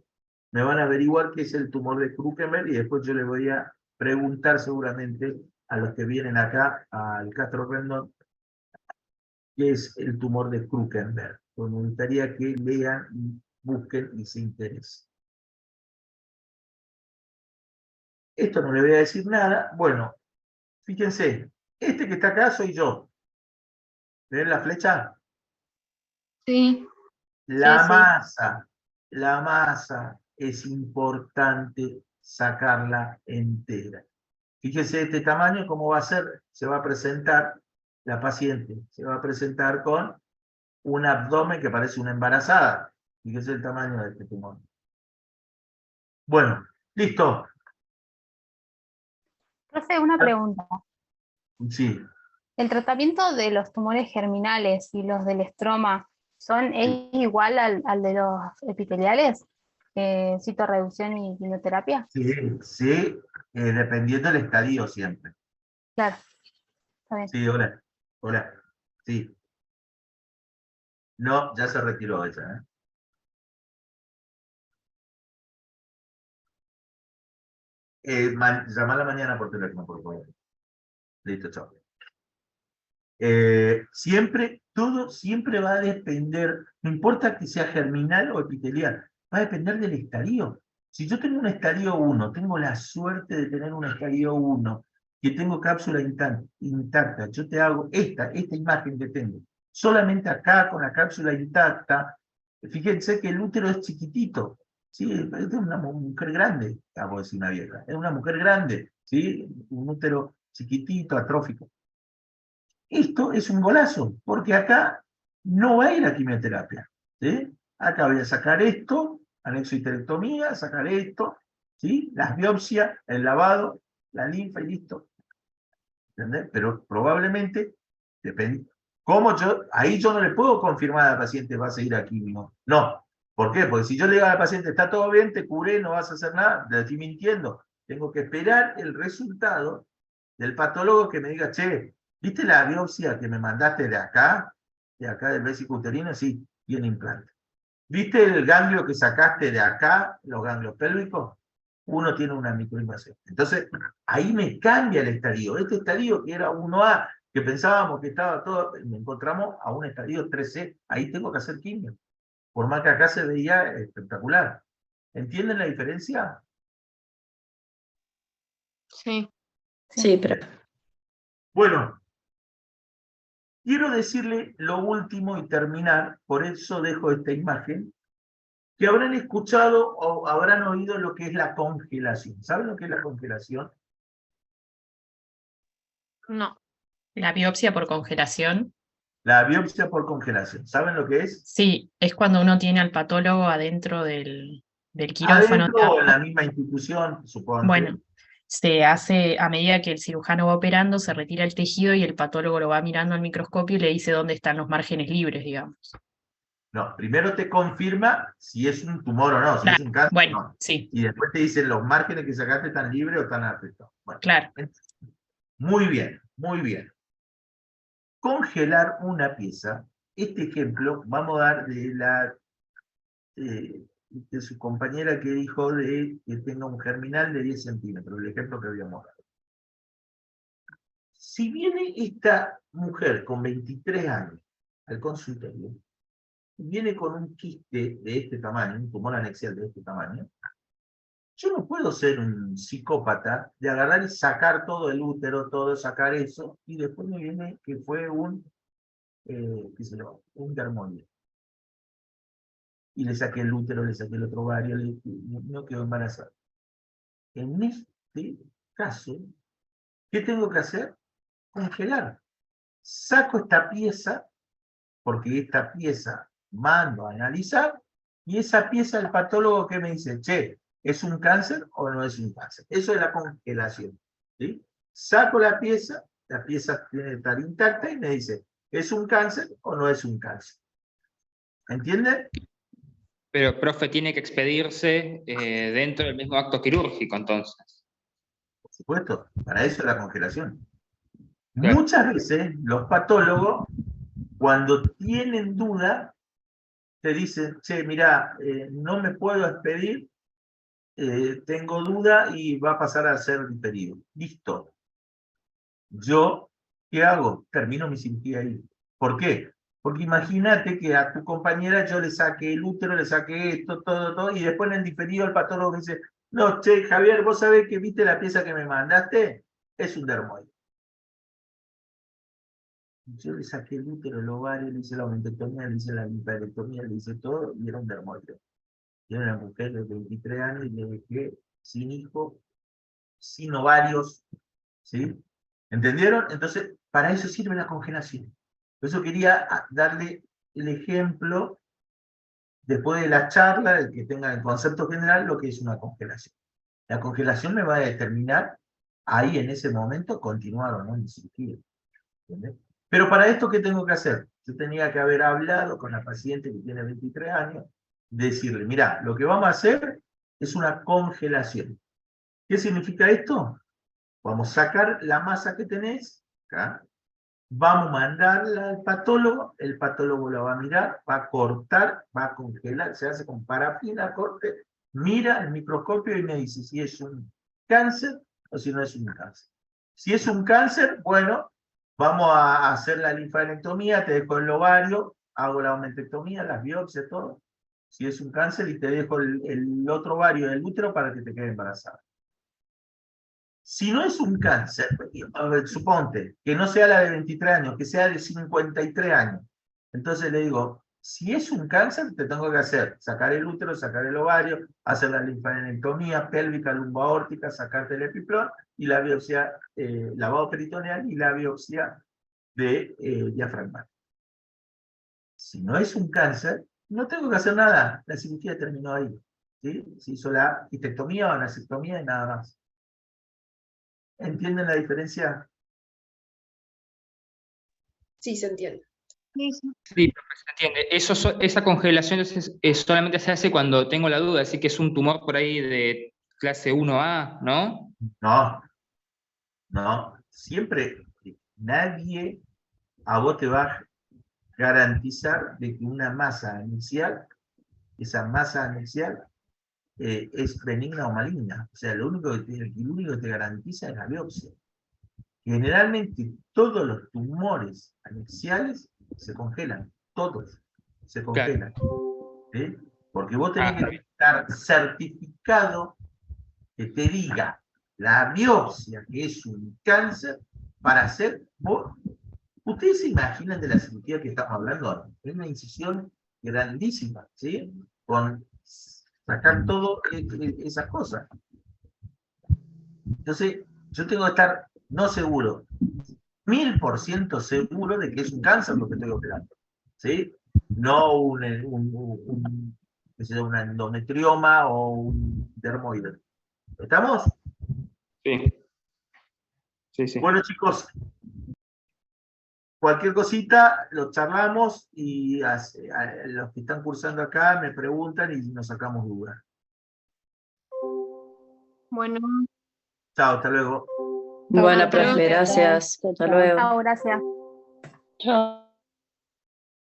me van a averiguar qué es el tumor de Krukenberg, y después yo le voy a preguntar seguramente a los que vienen acá, al Castro Rendón, qué es el tumor de Krukenberg. Pues me gustaría que lean, y busquen y se interesen. Esto no le voy a decir nada. Bueno, fíjense, este que está acá soy yo. ¿Ven la flecha? Sí. La Sí. masa es importante sacarla entera. Fíjese este tamaño, cómo va a ser. Se va a presentar la paciente, se va a presentar con un abdomen que parece una embarazada. Fíjese el tamaño de este tumor. Bueno, listo. Profe, una pregunta. Sí. ¿El tratamiento de los tumores germinales y los del estroma es igual al de los epiteliales? ¿Citorreducción y quimioterapia? Sí, dependiendo del estadio siempre. Claro, está bien. Sí, hola, sí. No, ya se retiró ella, ¿eh? Llamala mañana por teléfono, por favor. Listo, chao. Todo siempre va a depender, no importa que sea germinal o epitelial, va a depender del estadio. Si yo tengo un estadio 1, tengo la suerte de tener un estadio 1, que tengo cápsula intacta, yo te hago esta imagen que tengo, solamente acá con la cápsula intacta. Fíjense que el útero es chiquitito, ¿sí? Es una mujer grande, vamos a decir una vieja, es una mujer grande, ¿sí? Un útero chiquitito, atrófico. Esto es un golazo, porque acá no va a ir a quimioterapia, ¿sí? Acá voy a sacar esto, anexo histerectomía, sacar esto, ¿sí? Las biopsias, el lavado, la linfa y listo. ¿Entendés? Pero probablemente, depende. Ahí yo no le puedo confirmar al paciente va a seguir a quimio. No, ¿Por qué? Porque si yo le digo al paciente, está todo bien, te curé, no vas a hacer nada, le estoy mintiendo. Tengo que esperar el resultado del patólogo que me diga, che, ¿viste la biopsia que me mandaste de acá del vésico uterino? Sí, tiene implante. ¿Viste el ganglio que sacaste de acá, los ganglios pélvicos? Uno tiene una microinvasión. Entonces, ahí me cambia el estadio. Este estadio que era 1A, que pensábamos que estaba todo, me encontramos a un estadio 3C. Ahí tengo que hacer quimio. Por más que acá se veía espectacular. ¿Entienden la diferencia? Sí. Sí, pero Bueno, quiero decirle lo último y terminar, por eso dejo esta imagen, que habrán escuchado o habrán oído lo que es la congelación. ¿Saben lo que es la congelación? No. La biopsia por congelación. La biopsia por congelación. ¿Saben lo que es? Sí, es cuando uno tiene al patólogo adentro del quirófano. Adentro o en la misma institución, supongo. Bueno, se hace, a medida que el cirujano va operando, se retira el tejido y el patólogo lo va mirando al microscopio y le dice dónde están los márgenes libres, digamos. No, primero te confirma si es un tumor o no, si es un cáncer bueno, o no. sí. Y después te dicen los márgenes que sacaste están libres o están afectados. Bueno, claro. Muy bien, muy bien. Congelar una pieza, este ejemplo vamos a dar de su compañera que dijo de que tenga un germinal de 10 centímetros, el ejemplo que habíamos dado. Si viene esta mujer con 23 años al consultorio, viene con un quiste de este tamaño, un tumor anexial de este tamaño, yo no puedo ser un psicópata de agarrar y sacar todo el útero, todo, sacar eso, y después me viene que fue un dermoide. Y le saqué el útero, le saqué el otro ovario, no quedó embarazada. En este caso, ¿qué tengo que hacer? Congelar. Saco esta pieza, porque esta pieza mando a analizar, y esa pieza el patólogo que me dice, che, ¿es un cáncer o no es un cáncer? Eso es la congelación. ¿Sí? Saco la pieza tiene que estar intacta y me dice, ¿es un cáncer o no es un cáncer? ¿Entienden? Pero, profe, tiene que expedirse dentro del mismo acto quirúrgico, entonces. Por supuesto, para eso es la congelación. Claro. Muchas veces los patólogos, cuando tienen duda, te dicen, che, mira, no me puedo expedir, tengo duda y va a pasar a ser diferido. Listo. Yo, ¿qué hago? Termino mi cirugía ahí. ¿Por qué? Porque imagínate que a tu compañera yo le saqué el útero, le saqué esto, todo, y después en el diferido el patólogo me dice, no, che, Javier, ¿vos sabés que viste la pieza que me mandaste? Es un dermoide. Yo le saqué el útero, el ovario, le hice la omentectomía, le hice la linfadenectomía, le hice todo, y era un dermoide. Era una mujer de 23 años y le dejé sin hijo, sin ovarios, ¿sí? ¿Entendieron? Entonces, para eso sirve la congelación. Por eso quería darle el ejemplo, después de la charla, de que tengan el concepto general, lo que es una congelación. La congelación me va a determinar, ahí en ese momento, continuar o no mi cirugía. ¿Entendés? Pero para esto, ¿qué tengo que hacer? Yo tenía que haber hablado con la paciente que tiene 23 años, decirle, mira, lo que vamos a hacer es una congelación. ¿Qué significa esto? Vamos a sacar la masa que tenés, acá, vamos a mandarla al patólogo, el patólogo la va a mirar, va a cortar, va a congelar, se hace con parafina, corte, mira el microscopio y me dice si es un cáncer o si no es un cáncer. Si es un cáncer, bueno, vamos a hacer la linfadenectomía, te dejo el ovario, hago la omentectomía, las biopsias, todo. Si es un cáncer y te dejo el otro ovario del útero para que te quede embarazada. Si no es un cáncer, a ver, suponte, que no sea la de 23 años, que sea de 53 años. Entonces le digo, si es un cáncer, te tengo que hacer, sacar el útero, sacar el ovario, hacer la linfadenectomía pélvica, lumboaórtica, sacarte el epiplón y la biopsia, lavado peritoneal y la biopsia de diafragma. Si no es un cáncer, no tengo que hacer nada, la cirugía terminó ahí. ¿Sí? Se hizo la histectomía o la nasectomía y nada más. ¿Entienden la diferencia? Sí, se entiende. Sí, profe, se entiende. Esa congelación solamente se hace cuando tengo la duda, así que es un tumor por ahí de clase 1A, ¿no? No, no. Siempre nadie a vos te va a garantizar de que una masa anexial, esa masa anexial es benigna o maligna. O sea, lo único que te garantiza es la biopsia. Generalmente todos los tumores anexiales se congelan, todos se congelan. ¿Sí? Porque vos tenés que estar certificado que te diga la biopsia que es un cáncer para hacer. Ustedes se imaginan de la cirugía que estamos hablando, es una incisión grandísima, ¿sí? Con sacar todo esas cosas. Entonces, yo tengo que estar, no seguro, 1000% seguro de que es un cáncer lo que estoy operando, ¿sí? No una endometrioma o un dermoide. ¿Estamos? Sí. Sí. Bueno, chicos, cualquier cosita lo charlamos y a los que están cursando acá me preguntan y nos sacamos dudas. Bueno. Chao, hasta luego. Bueno, profe, gracias. Hasta luego. Chao, gracias. Chao.